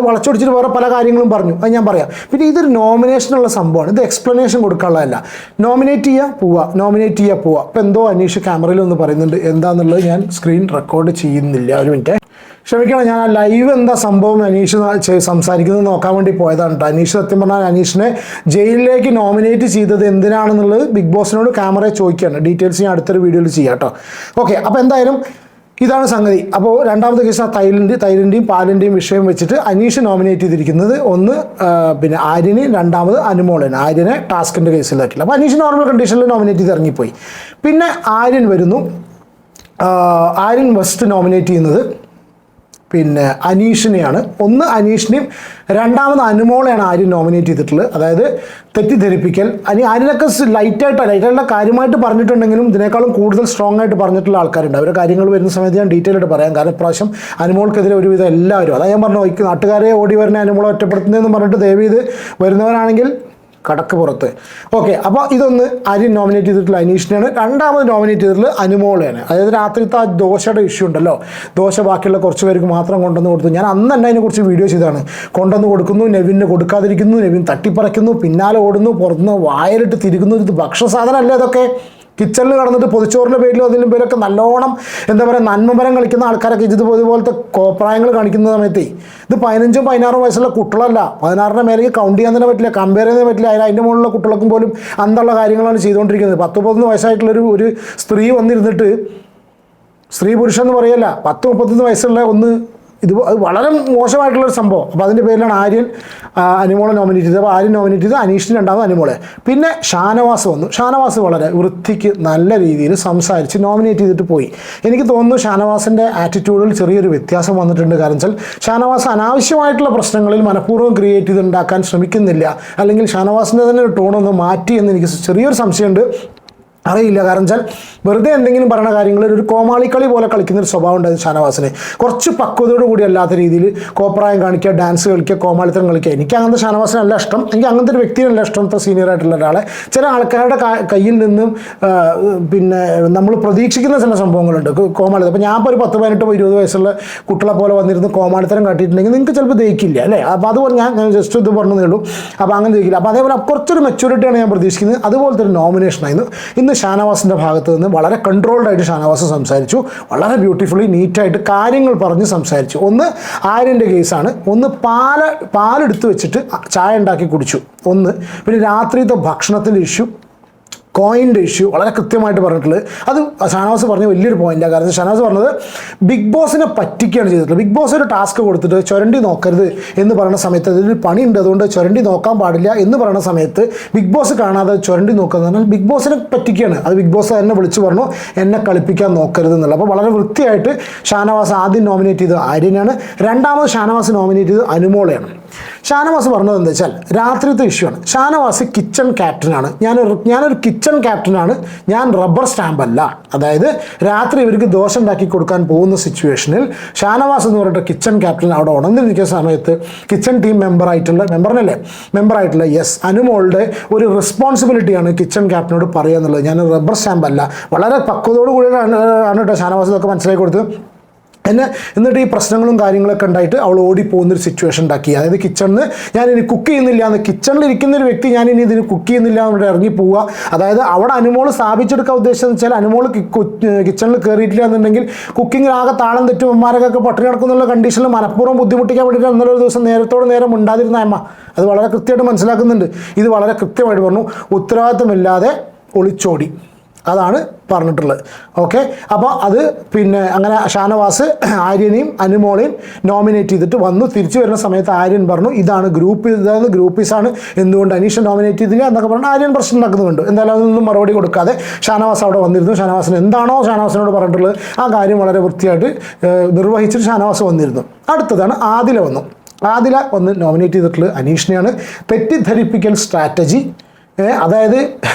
വളച്ചൊടിച്ചിട്ട് വേറെ പല കാര്യങ്ങളും പറഞ്ഞു. അത് ഞാൻ പറയാം. പിന്നെ ഇതൊരു നോമിനേഷനുള്ള സംഭവമാണ്. ഇത് എക്സ്പ്ലനേഷൻ കൊടുക്കാനുള്ളതല്ല. നോമിനേറ്റ് ചെയ്യുക പോവുക. അപ്പോൾ എന്തോ അനീഷ് ക്യാമറയിൽ ഒന്ന് പറയുന്നുണ്ട്. എന്താണെന്നുള്ളത് ഞാൻ സ്ക്രീൻ റെക്കോർഡ് ചെയ്യുന്നില്ല. ഒരു മിനിറ്റ് ക്ഷമിക്കണം. ഞാൻ ആ ലൈവ് എന്താ സംഭവം അനീഷ് സംസാരിക്കുന്നത് നോക്കാൻ വേണ്ടി പോയതാണ് കേട്ടോ. അനീഷ് സത്യം പറഞ്ഞാൽ അനീഷിനെ ജയിലിലേക്ക് നോമിനേറ്റ് ചെയ്തത് എന്തിനാണെന്നുള്ളത് ബിഗ് ബോസിനോട് ക്യാമറയെ ചോദിക്കുകയാണ്. ഡീറ്റെയിൽസ് ഞാൻ അടുത്തൊരു വീഡിയോയിൽ ചെയ്യാം കേട്ടോ. ഓക്കെ. അപ്പോൾ എന്തായാലും ഇതാണ് സംഗതി. അപ്പോൾ രണ്ടാമത്തെ കേസ് ആ തൈരിൻ്റെയും പാലിൻ്റെയും വിഷയം വെച്ചിട്ട് അനീഷ് നോമിനേറ്റ് ചെയ്തിരിക്കുന്നത് ഒന്ന് പിന്നെ ആര്യന്, രണ്ടാമത് അനുമോളന്. ആര്യനെ ടാസ്കിൻ്റെ കേസിലാക്കില്ല. അപ്പോൾ അനീഷ് നോർമൽ കണ്ടീഷനിൽ നോമിനേറ്റ് ചെയ്ത് ഇറങ്ങിപ്പോയി. പിന്നെ ആര്യൻ വരുന്നു. ആര്യൻ ഫസ്റ്റ് നോമിനേറ്റ് ചെയ്യുന്നത് പിന്നെ അനീഷിനെയാണ്. ഒന്ന് അനീഷിനെയും രണ്ടാമത് അനുമോളെയാണ് ആര്യൻ നോമിനേറ്റ് ചെയ്തിട്ടുള്ളത്. അതായത് തെറ്റിദ്ധരിപ്പിക്കൽ. ആര്യനൊക്കെ ലൈറ്റായിട്ടുള്ള കാര്യമായിട്ട് പറഞ്ഞിട്ടുണ്ടെങ്കിലും ഇതിനേക്കാളും കൂടുതൽ സ്ട്രോങ് ആയിട്ട് പറഞ്ഞിട്ടുള്ള ആൾക്കാരുണ്ട്. അവരുടെ കാര്യങ്ങൾ വരുന്ന സമയത്ത് ഞാൻ ഡീറ്റെയിൽ ആയിട്ട് പറയാം. കാരണം ഇപ്രാവശ്യം അനുമോൾക്കെതിരെ ഒരുവിധം എല്ലാവരും, അതാ ഞാൻ പറഞ്ഞു, നാട്ടുകാരെ ഓടി വരുന്ന അനുമോളെ ഒറ്റപ്പെടുത്തുന്നതെന്ന് പറഞ്ഞിട്ട് ദയവ് ചെയ്ത് വരുന്നവരാണെങ്കിൽ കടക്ക് പുറത്ത്. ഓക്കെ. അപ്പോൾ ഇതൊന്ന് ആര്യൻ നോമിനേറ്റ് ചെയ്തിട്ടുള്ള അനീഷിനെയാണ്. രണ്ടാമത് നോമിനേറ്റ് ചെയ്തിട്ടുള്ളത് അനുമോളെയാണ്. അതായത് രാത്രിത്തെ ആ ദോശയുടെ ഇഷ്യൂ ഉണ്ടല്ലോ, ദോശ ബാക്കിയുള്ള കുറച്ച് പേർക്ക് മാത്രം കൊണ്ടുവന്ന് കൊടുത്തു. ഞാൻ അന്ന് തന്നെ അതിനെക്കുറിച്ച് വീഡിയോ ചെയ്താണ്. കൊണ്ടുവന്ന് കൊടുക്കുന്നു, നെവിന് കൊടുക്കാതിരിക്കുന്നു, നെവിൻ തട്ടിപ്പറയ്ക്കുന്നു, പിന്നാലെ ഓടുന്നു, പുറത്തുനിന്ന് വായലിട്ട് തിരിക്കുന്നു. ഇത് ഭക്ഷണ സാധനമല്ലേ അതൊക്കെ? കിച്ചണിൽ കടന്നിട്ട് പൊതിച്ചോറിൻ്റെ പേരിലും അതിലും പേരൊക്കെ നല്ലോണം എന്താ പറയുക നന്മമരം കളിക്കുന്ന ആൾക്കാരൊക്കെ ഇതുപോലത്തെ കോപ്രായങ്ങൾ കാണിക്കുന്ന സമയത്ത് ഇത് 15ഉം 16ഉം വയസ്സുള്ള കുട്ടികളല്ല, 16ന്റെ മേലേക്ക് കൗണ്ട് ചെയ്യാൻ തന്നെ പറ്റില്ല, കമ്പയർ ചെയ്യാൻ പറ്റില്ല. അതിൻ്റെ മുകളിലുള്ള കുട്ടികൾക്കും പോലും അന്നുള്ള കാര്യങ്ങളാണ് ചെയ്തുകൊണ്ടിരിക്കുന്നത്. 10-13 വയസ്സായിട്ടുള്ളൊരു സ്ത്രീ വന്നിരുന്നിട്ട്, സ്ത്രീ പുരുഷൻ എന്ന് പറയല്ല, 10-31 വയസ്സുള്ള അത് വളരെ മോശമായിട്ടുള്ളൊരു സംഭവം. അപ്പോൾ അതിൻ്റെ പേരിലാണ് ആര്യൻ അനുമോളെ നോമിനേറ്റ് ചെയ്തത്. അപ്പോൾ ആര്യൻ നോമിനേറ്റ് ചെയ്ത് അനീഷിന് രണ്ടാമത് അനുമോളെ. പിന്നെ ഷാനവാസ് വന്നു. ഷാനവാസ് വളരെ വൃത്തിക്ക് നല്ല രീതിയിൽ സംസാരിച്ച് നോമിനേറ്റ് ചെയ്തിട്ട് പോയി. എനിക്ക് തോന്നുന്നു ഷാനവാസിൻ്റെ ആറ്റിറ്റ്യൂഡിൽ ചെറിയൊരു വ്യത്യാസം വന്നിട്ടുണ്ട്. കാരണം വെച്ചാൽ ഷാനവാസ് അനാവശ്യമായിട്ടുള്ള പ്രശ്നങ്ങളിൽ മനഃപൂർവ്വം ക്രിയേറ്റ് ചെയ്തുണ്ടാക്കാൻ ശ്രമിക്കുന്നില്ല, അല്ലെങ്കിൽ ഷാനവാസിൻ്റെ തന്നെ ഒരു ടോണൊന്ന് മാറ്റി എന്ന് എനിക്ക് ചെറിയൊരു സംശയമുണ്ട്. അറിയില്ല. കാരണം വെച്ചാൽ വെറുതെ എന്തെങ്കിലും പറയുന്ന കാര്യങ്ങളിൽ ഒരു കോമാളിക്കളി പോലെ കളിക്കുന്നൊരു സ്വഭാവം ഉണ്ടായിരുന്നു ഷാനവാസിന്. കുറച്ച് പക്വതയോട് കൂടി അല്ലാത്ത രീതിയിൽ കോപ്രായം കാണിക്കുക, ഡാൻസ് കളിക്കുക, കോമാളിത്തരം കളിക്കുക. എനിക്ക് അങ്ങനത്തെ ഷാനവാസിനല്ല ഇഷ്ടം. എനിക്ക് അങ്ങനത്തെ ഒരു വ്യക്തിയല്ല ഇഷ്ടം. ഇപ്പോൾ സീനിയർ ആയിട്ടുള്ള ഒരാളെ ചില ആൾക്കാരുടെ കയ്യിൽ നിന്നും പിന്നെ നമ്മൾ പ്രതീക്ഷിക്കുന്ന ചില സംഭവങ്ങളുണ്ട് കോമാളിത്തരം. അപ്പോൾ ഞാൻ ഇപ്പോൾ ഒരു 10-18-20 വയസ്സുള്ള കുട്ടികളെ പോലെ വന്നിരുന്ന് കോമാളിത്തരം കാട്ടിയിട്ടുണ്ടെങ്കിൽ നിങ്ങൾക്ക് ചിലപ്പോൾ ദഹിക്കില്ല അല്ലേ? അപ്പോൾ അതുപോലെ ഞാൻ ജസ്റ്റ് ഇത് പറഞ്ഞതേ ഉള്ളൂ. അപ്പോൾ അങ്ങനെ ദഹിക്കില്ല. അപ്പോൾ അതേപോലെ കുറച്ചൊരു മെച്യൂരിറ്റിയാണ് ഞാൻ പ്രതീക്ഷിക്കുന്നത്. അതുപോലത്തെ ഒരു നോമിനേഷനായിരുന്നു. ഇന്ന് ഷാനവാസിൻ്റെ ഭാഗത്ത് നിന്ന് വളരെ കൺട്രോൾഡായിട്ട് ഷാനവാസ് സംസാരിച്ചു. വളരെ ബ്യൂട്ടിഫുള്ളി നീറ്റായിട്ട് കാര്യങ്ങൾ പറഞ്ഞ് സംസാരിച്ചു. ഒന്ന് ആര്യൻ്റെ കേസാണ്, ഒന്ന് പാലെടുത്ത് വെച്ചിട്ട് ചായ ഉണ്ടാക്കി കുടിച്ചു, ഒന്ന് പിന്നെ രാത്രിത്തെ ഭക്ഷണത്തിൻ്റെ ഇഷ്യൂ, കോയിൻ്റെ ഇഷ്യൂ വളരെ കൃത്യമായിട്ട് പറഞ്ഞിട്ടുള്ളത്. അത് ഷാനവാസ് പറഞ്ഞ വലിയൊരു പോയിൻ്റാണ്. കാരണം ഷാനവാസ് പറഞ്ഞത് ബിഗ് ബോസിനെ പറ്റിക്കുകയാണ് ചെയ്തിട്ടുള്ളത്. ബിഗ് ബോസ് ഒരു ടാസ്ക് കൊടുത്തിട്ട് ചുരണ്ടി നോക്കരുത് എന്ന് പറയുന്ന സമയത്ത് അതിൽ പണിയുണ്ട്, അതുകൊണ്ട് ചുരണ്ടി നോക്കാൻ പാടില്ല എന്ന് പറയുന്ന സമയത്ത് ബിഗ് ബോസ് കാണാതെ ചുരണ്ടി നോക്കുക എന്ന് പറഞ്ഞാൽ ബിഗ് ബോസിനെ പറ്റിക്കുകയാണ്. അത് ബിഗ് ബോസ് എന്നെ വിളിച്ചു പറഞ്ഞു എന്നെ കളിപ്പിക്കാൻ നോക്കരുത് എന്നുള്ളത്. അപ്പോൾ വളരെ വൃത്തിയായിട്ട് ഷാനവാസ് ആദ്യം നോമിനേറ്റ് ചെയ്തത് ആര്യനാണ്. രണ്ടാമത് ഷാനവാസ് നോമിനേറ്റ് ചെയ്തത് അനുമോളെയാണ്. ഷാനവാസ് പറഞ്ഞത് എന്താ വെച്ചാൽ രാത്രിത്തെ ഇഷ്യൂ ആണ്. ഷാനവാസ് കിച്ചൺ ക്യാപ്റ്റനാണ്. ഞാനൊരു കിച്ചൺ ക്യാപ്റ്റനാണ്, ഞാൻ റബ്ബർ സ്റ്റാമ്പ് അല്ല. അതായത് രാത്രി ഇവർക്ക് ദോശ ഉണ്ടാക്കി കൊടുക്കാൻ പോകുന്ന സിറ്റുവേഷനിൽ ഷാനവാസ് എന്ന് പറഞ്ഞിട്ട് കിച്ചൺ ക്യാപ്റ്റൻ അവിടെ ഉണർന്നിരിക്കുന്ന സമയത്ത് കിച്ചൺ ടീം മെമ്പറായിട്ടുള്ള യെസ് അനുമോളുടെ ഒരു റെസ്പോൺസിബിലിറ്റിയാണ് കിച്ചൺ ക്യാപ്റ്റനോട് പറയുക എന്നുള്ളത്. ഞാൻ റബ്ബർ സ്റ്റാമ്പ് അല്ല. വളരെ പക്വതയോട് കൂടിയാണ് കേട്ടോ ഷാനവാസ് ഇതൊക്കെ മനസ്സിലാക്കി കൊടുത്തത്. എന്നിട്ട് ഈ പ്രശ്നങ്ങളും കാര്യങ്ങളൊക്കെ ഉണ്ടായിട്ട് അവൾ ഓടിപ്പോകുന്നൊരു സിറ്റുവേഷൻ ഉണ്ടാക്കി. അതായത് കിച്ചണിൽ ഞാനിനി കുക്ക് ചെയ്യുന്നില്ല എന്ന്, കിച്ചണിൽ ഇരിക്കുന്ന ഒരു വ്യക്തി ഞാനിനി ഇതിന് കുക്ക് ചെയ്യുന്നില്ല എന്നിട്ട് ഇറങ്ങി പോവുക. അതായത് അവിടെ അനുമോൾ സ്ഥാപിച്ചെടുക്കാൻ ഉദ്ദേശിച്ചതെന്ന് വെച്ചാൽ അനുമോൾ കിച്ചണിൽ കയറിയിട്ടില്ല എന്നുണ്ടെങ്കിൽ കുക്കിങ്ങിൽ ആകെ താളം തെറ്റും ഉമ്മാരൊക്കെ പട്ടിണി നടക്കുന്നുള്ള കണ്ടീഷനിൽ മനഃപൂർവ്വം ബുദ്ധിമുട്ടിക്കാൻ വേണ്ടിയിട്ട് ഇന്നലൊരു ദിവസം നേരം ഉണ്ടാതിരുന്ന അമ്മ അത് വളരെ കൃത്യമായിട്ട് മനസ്സിലാക്കുന്നുണ്ട്. ഇത് വളരെ കൃത്യമായിട്ട് പറഞ്ഞു. ഉത്തരവാദിത്തമില്ലാതെ ഒളിച്ചോടി, അതാണ് പറഞ്ഞിട്ടുള്ളത്. ഓക്കെ, അപ്പോൾ അത് പിന്നെ അങ്ങനെ ഷാനവാസ് ആര്യനെയും അനുമോളെയും നോമിനേറ്റ് ചെയ്തിട്ട് വന്നു. തിരിച്ചു വരുന്ന സമയത്ത് ആര്യൻ പറഞ്ഞു ഇതാണ് ഗ്രൂപ്പീസാണ്, എന്തുകൊണ്ട് അനീഷ നോമിനേറ്റ് ചെയ്തില്ല എന്നൊക്കെ പറഞ്ഞാൽ ആര്യൻ പ്രശ്നം ഉണ്ടാക്കുന്നുണ്ട്. എന്തായാലും അതൊന്നും മറുപടി കൊടുക്കാതെ ഷാനവാസ് അവിടെ വന്നിരുന്നു. ഷാനവാസിന് എന്താണോ ഷാനവാസിനോട് പറഞ്ഞിട്ടുള്ളത് ആ കാര്യം വളരെ വൃത്തിയായിട്ട് നിർവഹിച്ചിട്ട് ഷാനവാസ് വന്നിരുന്നു. അടുത്തതാണ് ആദില വന്ന് നോമിനേറ്റ് ചെയ്തിട്ടുള്ളത് അനീഷിനെയാണ്. തെറ്റിദ്ധരിപ്പിക്കൽ സ്ട്രാറ്റജി. അതായത്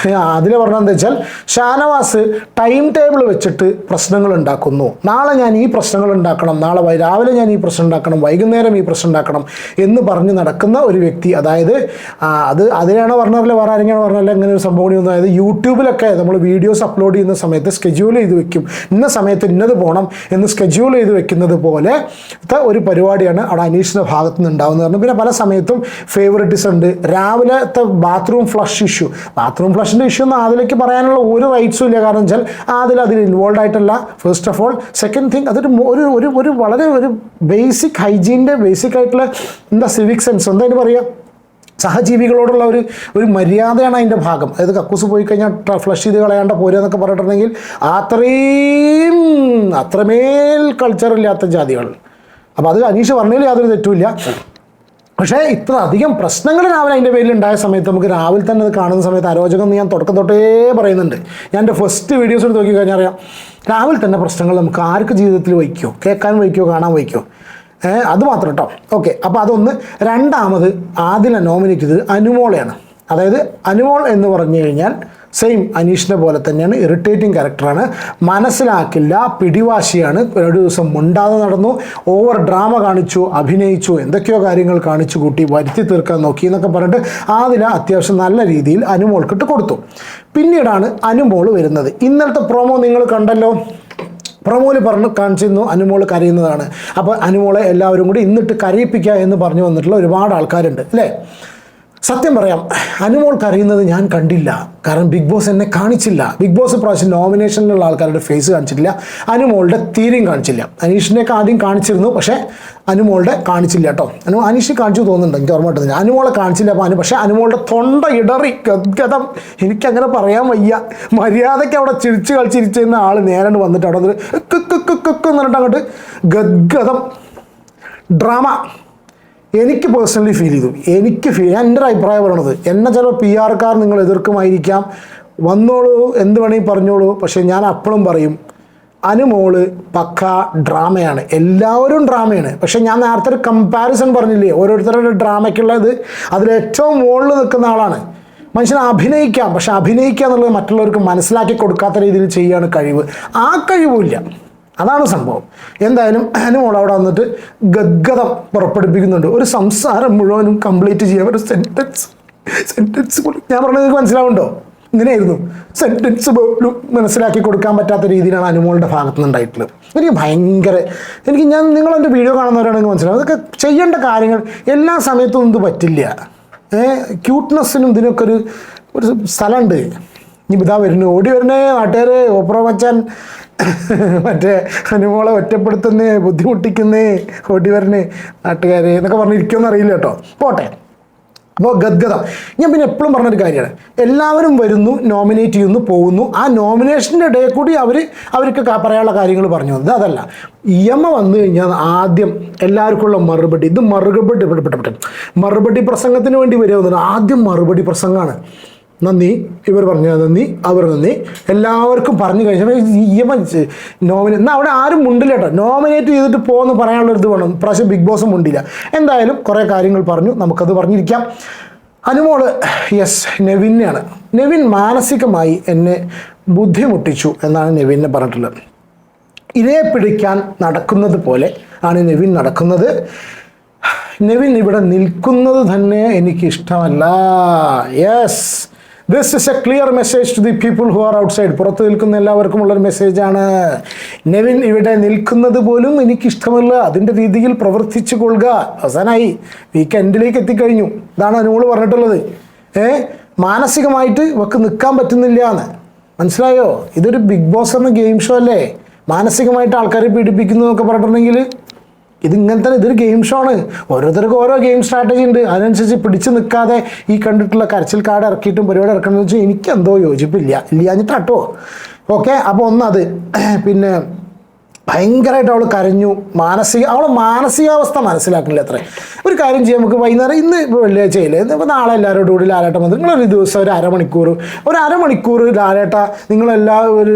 അതിൽ പറഞ്ഞതെന്ന് വെച്ചാൽ ഷാനവാസ് ടൈം ടേബിൾ വെച്ചിട്ട് പ്രശ്നങ്ങൾ ഉണ്ടാക്കുന്നു. നാളെ ഞാൻ ഈ പ്രശ്നങ്ങൾ ഉണ്ടാക്കണം, നാളെ രാവിലെ ഞാൻ ഈ പ്രശ്നം ഉണ്ടാക്കണം, വൈകുന്നേരം ഈ പ്രശ്നം ഉണ്ടാക്കണം എന്ന് പറഞ്ഞ് നടക്കുന്ന ഒരു വ്യക്തി. അതായത് അതിനാണോ പറഞ്ഞാൽ വേറെ ആരെങ്കിലും പറഞ്ഞാൽ ഇങ്ങനെ ഒരു സംഭവം ഒന്നും. അതായത് യൂട്യൂബിലൊക്കെ നമ്മൾ വീഡിയോസ് അപ്ലോഡ് ചെയ്യുന്ന സമയത്ത് സ്കെഡ്യൂൾ ചെയ്ത് വെക്കും, ഇന്ന സമയത്ത് ഇന്നത് പോകണം എന്ന് സ്കെഡ്യൂൾ ചെയ്ത് വെക്കുന്നത് പോലെ ഒരു പരിപാടിയാണ് അവിടെ അനീഷിൻ്റെ ഭാഗത്തു നിന്ന് ഉണ്ടാകുന്നത്. പിന്നെ പല സമയത്തും ഫേവറിറ്റിസം ഉണ്ട്. രാവിലത്തെ ബാത്റൂം ഫ്ലഷ് ഫ്ലഷിൻ്റെ ഇഷ്യൂ ഒന്നും അതിലേക്ക് പറയാനുള്ള ഒരു റൈറ്റ്സും ഇല്ല. കാരണം വെച്ചാൽ അതിൽ ഇൻവോൾവ് ആയിട്ടല്ല. First of all. Second thing, അതൊരു ഒരു വളരെ ഒരു ബേസിക് ഹൈജീൻ്റെ ബേസിക് ആയിട്ടുള്ള സിവിക് സെൻസ് എന്തായാലും പറയുക, സഹജീവികളോടുള്ള ഒരു മര്യാദയാണ് അതിൻ്റെ ഭാഗം. അതായത് കക്കൂസ് പോയി കഴിഞ്ഞാൽ ഫ്ലഷ് ചെയ്ത് കളയാണ്ട് പോരുക എന്നൊക്കെ പറഞ്ഞിട്ടുണ്ടെങ്കിൽ അത്രമേൽ കൾച്ചറില്ലാത്ത ജാതികൾ. അപ്പോൾ അത് അനീഷ് പറഞ്ഞതിൽ യാതൊരു തെറ്റുമില്ല. പക്ഷേ ഇത്ര അധികം പ്രശ്നങ്ങൾ രാവിലെ അതിൻ്റെ പേരിൽ ഉണ്ടായ സമയത്ത് നമുക്ക് രാവിലെ തന്നെ അത് കാണുന്ന സമയത്ത് അരോചകം ഞാൻ തുടക്കം തൊട്ടേ പറയുന്നുണ്ട്. ഞാൻ എൻ്റെ ഫസ്റ്റ് വീഡിയോസ് എടുത്ത് നോക്കി കഴിഞ്ഞാൽ അറിയാം, രാവിലെ തന്നെ പ്രശ്നങ്ങൾ നമുക്ക് ആർക്ക് ജീവിതത്തിൽ വയ്ക്കുമോ, കേൾക്കാൻ വയ്ക്കുമോ, കാണാൻ വയ്ക്കുമോ, അത് മാത്രം കേട്ടോ. ഓക്കെ, അപ്പോൾ അതൊന്ന്. രണ്ടാമത് ആദില നോമിനേറ്റ് ചെയ്തത് അനുമോളെയാണ്. അതായത് അനുമോൾ എന്ന് പറഞ്ഞു കഴിഞ്ഞാൽ സെയിം അനീഷിനെ പോലെ തന്നെയാണ്, ഇറിറ്റേറ്റിംഗ് ക്യാരക്ടറാണ്, മനസ്സിലാക്കില്ല, പിടിവാശിയാണ്, ഒരു ദിവസം മുണ്ടാതെ നടന്നു, ഓവർ ഡ്രാമ കാണിച്ചു, അഭിനയിച്ചു, എന്തൊക്കെയോ കാര്യങ്ങൾ കാണിച്ചു കൂട്ടി വരുത്തി തീർക്കാൻ നോക്കി എന്നൊക്കെ പറഞ്ഞിട്ട് ആദില അത്യാവശ്യം നല്ല രീതിയിൽ അനുമോൾക്കിട്ട് കൊടുത്തു. പിന്നീടാണ് അനുമോൾ വരുന്നത്. ഇന്നലത്തെ പ്രൊമോ നിങ്ങൾ കണ്ടല്ലോ. പ്രൊമോയിൽ കാണിച്ചിരുന്നു അനുമോൾ കരയുന്നതാണ്. അപ്പോൾ അനുമോളെ എല്ലാവരും കൂടി ഇന്നിട്ട് കരയിപ്പിക്കുക എന്ന് പറഞ്ഞു വന്നിട്ടുള്ള ഒരുപാട് ആൾക്കാരുണ്ട് അല്ലേ. സത്യം പറയാം, അനുമോൾ കരയുന്നത് ഞാൻ കണ്ടില്ല. കാരണം ബിഗ് ബോസ് എന്നെ കാണിച്ചില്ല. ബിഗ് ബോസ് പ്രാവശ്യം നോമിനേഷനിലുള്ള ആൾക്കാരുടെ ഫേസ് കാണിച്ചിട്ടില്ല, അനുമോളുടെ തീരെയും കാണിച്ചില്ല. അനീഷിനെയൊക്കെ ആദ്യം കാണിച്ചിരുന്നു, പക്ഷേ അനുമോളുടെ കാണിച്ചില്ല കേട്ടോ. അനീഷ് കാണിച്ചു തോന്നുന്നുണ്ട്, എനിക്ക് ഓർമ്മ കിട്ടുന്നില്ല. അനുമോളെ കാണിച്ചില്ല. അപ്പോൾ പക്ഷേ അനുമോളുടെ തൊണ്ട ഇടറി ഗദ്ഗതം. എനിക്കങ്ങനെ പറയാൻ വയ്യ. മര്യാദയ്ക്ക് അവിടെ കളിച്ചിരിച്ചിരുന്ന ആൾ നേരെ വന്നിട്ട് അവിടെ എന്നിട്ട് അങ്ങോട്ട് ഗദ്ഗതം ഡ്രാമ. എനിക്ക് പേഴ്സണലി ഫീൽ ചെയ്തു. എൻ്റെ ഒരു അഭിപ്രായം പറയണത്, എന്നെ ചിലപ്പോൾ പി ആർക്കാർ നിങ്ങൾ എതിർക്കുമായിരിക്കാം, വന്നോളൂ, എന്ത് വേണമെങ്കിൽ പറഞ്ഞോളൂ. പക്ഷേ ഞാൻ അപ്പോഴും പറയും, അനുമോള് പക്ക ഡ്രാമയാണ്. എല്ലാവരും ഡ്രാമയാണ്. പക്ഷേ ഞാൻ നേരത്തെ ഒരു കമ്പാരിസൺ പറഞ്ഞില്ലേ, ഓരോരുത്തരുടെ ഡ്രാമയ്ക്കുള്ളത് അതിലേറ്റവും മുകളിൽ നിൽക്കുന്ന ആളാണ്. മനുഷ്യനെ അഭിനയിക്കാം, പക്ഷെ അഭിനയിക്കുക എന്നുള്ളത് മറ്റുള്ളവർക്ക് മനസ്സിലാക്കി കൊടുക്കാത്ത രീതിയിൽ ചെയ്യുകയാണ് കഴിവ്. ആ കഴിവില്ല, അതാണ് സംഭവം. എന്തായാലും അനുമോൾ അവിടെ വന്നിട്ട് ഗദ്ഗതം പുറപ്പെടുപ്പിക്കുന്നുണ്ട്. ഒരു സംസാരം മുഴുവനും കംപ്ലീറ്റ് ചെയ്യാൻ ഒരു സെൻറ്റൻസ് പോലും, ഞാൻ പറഞ്ഞത് നിങ്ങൾക്ക് മനസ്സിലാവുന്നുണ്ടോ? ഇങ്ങനെയായിരുന്നു, സെൻറ്റൻസ് പോലും മനസ്സിലാക്കി കൊടുക്കാൻ പറ്റാത്ത രീതിയിലാണ് അനുമോളുടെ ഭാഗത്തു നിന്നുണ്ടായിട്ടുള്ളത്. എനിക്ക് നിങ്ങളെൻ്റെ വീഡിയോ കാണുന്നവരാണെങ്കിൽ മനസ്സിലാവും, അതൊക്കെ ചെയ്യേണ്ട കാര്യങ്ങൾ എല്ലാ സമയത്തും ഇത് പറ്റില്ല. ക്യൂട്ട്നെസ്സിനും ഇതിനൊക്കെ ഒരു സ്ഥലമുണ്ട്. ഇനി ഇതാ വരുന്നു, ഓടി വരണേ നാട്ടുകാരെ, ഓപ്ര മച്ചാൻ മറ്റേ അനുമോളെ ഒറ്റപ്പെടുത്തുന്നേ, ബുദ്ധിമുട്ടിക്കുന്നേ, ഓടി വരണേ നാട്ടുകാരെ എന്നൊക്കെ പറഞ്ഞിരിക്കുമെന്ന് അറിയില്ല കേട്ടോ. പോട്ടെ. അപ്പോൾ ഗദ്ഗതം ഞാൻ പിന്നെ എപ്പോഴും പറഞ്ഞൊരു കാര്യമാണ്, എല്ലാവരും വരുന്നു, നോമിനേറ്റ് ചെയ്യുന്നു, പോകുന്നു. ആ നോമിനേഷൻ്റെ ഇടയിൽ കൂടി അവർക്ക് പറയാനുള്ള കാര്യങ്ങൾ പറഞ്ഞു വന്നത് അതല്ല. EMA വന്നു കഴിഞ്ഞാൽ ആദ്യം എല്ലാവർക്കുള്ള മറുപടി, ഇത് മറുപടി പ്രസംഗത്തിന് വേണ്ടി വരുന്നത്. ആദ്യം മറുപടി പ്രസംഗമാണ്. നന്ദി, ഇവർ പറഞ്ഞ നന്ദി, അവർ നന്ദി, എല്ലാവർക്കും പറഞ്ഞു കഴിഞ്ഞപ്പോൾ എന്നാൽ അവിടെ ആരും മുണ്ടില്ല കേട്ടോ. നോമിനേറ്റ് ചെയ്തിട്ട് പോകുമെന്ന് പറയാനുള്ളൊരു ഇത് വേണം. പ്രാവശ്യം ബിഗ് ബോസും മുണ്ടില്ല. എന്തായാലും കുറേ കാര്യങ്ങൾ പറഞ്ഞു, നമുക്കത് പറഞ്ഞിരിക്കാം. അനുമോള് നെവിനെയാണ്. നെവിൻ മാനസികമായി എന്നെ ബുദ്ധിമുട്ടിച്ചു എന്നാണ് നെവിനെ പറഞ്ഞിട്ടുള്ളത്. ഇരയെ പിടിക്കാൻ നടക്കുന്നത് പോലെ ആണ് നെവിൻ നടക്കുന്നത്. നെവിൻ ഇവിടെ നിൽക്കുന്നത് തന്നെ എനിക്കിഷ്ടമല്ല. This is a clear message to the people who are outside. പുറത്ത് നിൽക്കുന്ന എല്ലാവർക്കും ഉള്ളൊരു മെസ്സേജാണ്. നെവിൻ ഇവിടെ നിൽക്കുന്നത് പോലും എനിക്കിഷ്ടമല്ല. അതിൻ്റെ രീതിയിൽ പ്രവർത്തിച്ചു കൊള്ളുക. അവസാനമായി, വീക്കെൻഡിലേക്ക് എത്തിക്കഴിഞ്ഞു. ഇതാണ് അനുമോള് പറഞ്ഞിട്ടുള്ളത്. മാനസികമായിട്ട് ഇവർക്ക് നിൽക്കാൻ പറ്റുന്നില്ല എന്ന് മനസ്സിലായോ? ഇതൊരു ബിഗ് ബോസ് എന്ന ഗെയിം ഷോ അല്ലേ? മാനസികമായിട്ട് ആൾക്കാരെ പീഡിപ്പിക്കുന്നു എന്നൊക്കെ പറഞ്ഞിട്ടുണ്ടെങ്കിൽ ഇതൊരു ഗെയിം ഷോ ആണ്. ഓരോരുത്തർക്കും ഓരോ ഗെയിം സ്ട്രാറ്റജി ഉണ്ട്. അതിനനുസരിച്ച് പിടിച്ച് നിൽക്കാതെ ഈ കണ്ടിട്ടുള്ള കരച്ചിൽ കാർഡ് ഇറക്കിയിട്ടും പരിപാടി ഇറക്കണമെന്ന് വെച്ചാൽ എനിക്കെന്തോ ഇല്ലാഞ്ഞിട്ടാട്ടോ. ഓക്കെ, അപ്പോൾ ഒന്നത്. പിന്നെ ഭയങ്കരമായിട്ട് അവൾ കരഞ്ഞു. അവൾ മാനസികാവസ്ഥ മനസ്സിലാക്കുന്നില്ല. അത്ര ഒരു കാര്യം ചെയ്യാം, നമുക്ക് വൈകുന്നേരം ഇന്ന് ഇപ്പോൾ വെള്ളിയാഴ്ചയില്ലേ, ഇപ്പോൾ നാളെ എല്ലാവരോടും കൂടി ലാലേട്ടൻ വന്നിട്ട് നിങ്ങളൊരു ദിവസം ഒരു അരമണിക്കൂർ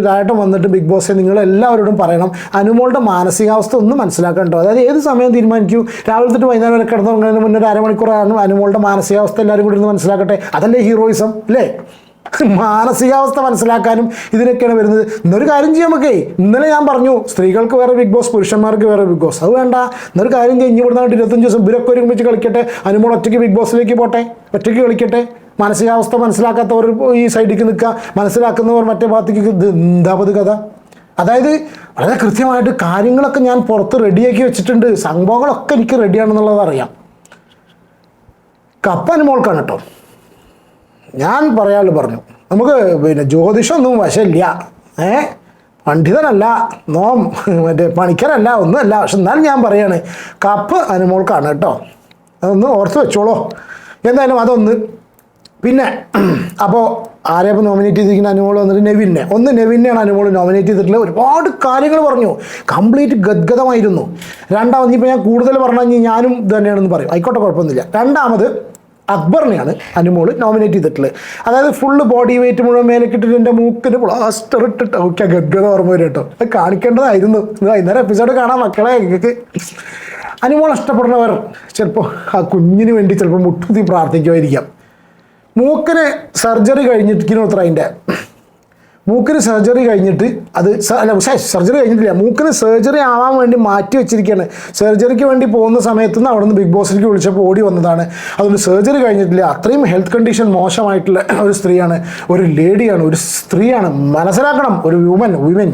ലാലേട്ടൻ വന്നിട്ട് ബിഗ് ബോസ് നിങ്ങളെല്ലാവരോടും പറയണം അനുമോളുടെ മാനസികാവസ്ഥ ഒന്ന് മനസ്സിലാക്കാൻ കേട്ടോ. അതായത് ഏത് സമയം തീരുമാനിക്കൂ, രാവിലെ തൊട്ട് വൈകുന്നേരം വരെ കിടന്നുറങ്ങുന്നതിന് മുന്നേ ഒരു അരമണിക്കൂറാണ് അനുമോളുടെ മാനസികാവസ്ഥ എല്ലാവരും കൂടി ഒന്ന് മനസ്സിലാക്കട്ടെ. അതല്ലേ ഹീറോയിസം അല്ലേ? മാനസികാവസ്ഥ മനസ്സിലാക്കാനും ഇതിനൊക്കെയാണ് വരുന്നത്. ഇന്നൊരു കാര്യം ചെയ്യാം നമുക്കേ. ഇന്നലെ ഞാൻ പറഞ്ഞു സ്ത്രീകൾക്ക് വേറെ ബിഗ് ബോസ്, പുരുഷന്മാർക്ക് വേറെ ബിഗ് ബോസ്. അത് വേണ്ട. ഇന്നൊരു കാര്യം ചെയ്യും, ഇനി ഇവിടുന്ന് 25 ദിവസം ഇവരൊക്കെ ഒരുമിച്ച് കളിക്കട്ടെ. അനുമോൾ ഒറ്റയ്ക്ക് ബിഗ് ബോസിലേക്ക് പോട്ടെ, ഒറ്റയ്ക്ക് കളിക്കട്ടെ. മാനസികാവസ്ഥ മനസ്സിലാക്കാത്തവർ ഈ സൈഡിലേക്ക് നിൽക്കുക, മനസ്സിലാക്കുന്നവർ മറ്റേ ഭാഗത്തേക്ക്. എന്താപത് കഥ? അതായത് വളരെ കൃത്യമായിട്ട് കാര്യങ്ങളൊക്കെ ഞാൻ പുറത്ത് റെഡിയാക്കി വെച്ചിട്ടുണ്ട്. സംഭവങ്ങളൊക്കെ എനിക്ക് റെഡിയാണെന്നുള്ളത് അറിയാം. കപ്പ് അനുമോൾക്കാണ് കേട്ടോ. ഞാൻ പറഞ്ഞു, നമുക്ക് പിന്നെ ജ്യോതിഷമൊന്നും വശമില്ല, പണ്ഡിതനല്ല, പണിക്കരല്ല, ഒന്നുമല്ല. പക്ഷെ എന്നാലും ഞാൻ പറയാണ്, കപ്പ് അനുമോൾക്കാണ് കേട്ടോ. അതൊന്ന് ഓർത്ത് വെച്ചോളൂ. എന്തായാലും അതൊന്ന്. പിന്നെ അപ്പോൾ ആരെയപ്പോൾ നോമിനേറ്റ് ചെയ്തിരിക്കുന്ന അനുമോൾ വന്നിട്ട് നെവിനെയാണ് അനുമോൾ നോമിനേറ്റ് ചെയ്തിട്ടുള്ളത്. ഒരുപാട് കാര്യങ്ങൾ പറഞ്ഞു, കംപ്ലീറ്റ് ഗദ്ഗതമായിരുന്നു. രണ്ടാമത് ഇപ്പോൾ ഞാൻ കൂടുതൽ പറഞ്ഞു ഞാനും ഇത് തന്നെയാണെന്ന് പറയും, ആയിക്കോട്ടെ, കുഴപ്പമൊന്നുമില്ല. രണ്ടാമത് അക്ബറിനെയാണ് അനുമോൾ നോമിനേറ്റ് ചെയ്തിട്ടുള്ളത്. അതായത് ഫുള്ള് ബോഡി വെയിറ്റ് മുഴുവൻ മേലേക്കിട്ടിട്ട് എൻ്റെ മൂക്കിന് പ്ലാസ്റ്റർ ഇട്ടിട്ട് ഓക്കെ ഗദ്ഗത ഓർമ്മ വരും കേട്ടോ. അത് കാണിക്കേണ്ടതായിരുന്നു. വൈകുന്നേരം എപ്പിസോഡ് കാണാൻ മക്കളെ. നിങ്ങൾക്ക് അനുമോൾ ഇഷ്ടപ്പെടുന്നവർ ചിലപ്പോൾ ആ കുഞ്ഞിന് വേണ്ടി ചിലപ്പോൾ മുട്ടുകുത്തി പ്രാർത്ഥിക്കുമായിരിക്കാം. മൂക്കിന് സർജറി കഴിഞ്ഞിരിക്കുന്നു. അതിൻ്റെ മൂക്കിന് സർജറി കഴിഞ്ഞിട്ട് സർജറി കഴിഞ്ഞിട്ടില്ല, മൂക്കിന് സർജറി ആവാൻ വേണ്ടി മാറ്റി വെച്ചിരിക്കുകയാണ്. സർജറിക്ക് വേണ്ടി പോകുന്ന സമയത്ത് നിന്ന് അവിടെ നിന്ന് ബിഗ് ബോസിലേക്ക് വിളിച്ചപ്പോൾ ഓടി വന്നതാണ്. അതുകൊണ്ട് സർജറി കഴിഞ്ഞിട്ടില്ല. അത്രയും ഹെൽത്ത് കണ്ടീഷൻ മോശമായിട്ടുള്ള ഒരു സ്ത്രീയാണ്, ഒരു ലേഡിയാണ്, ഒരു സ്ത്രീയാണ്. മനസ്സിലാക്കണം, ഒരു വിമൻ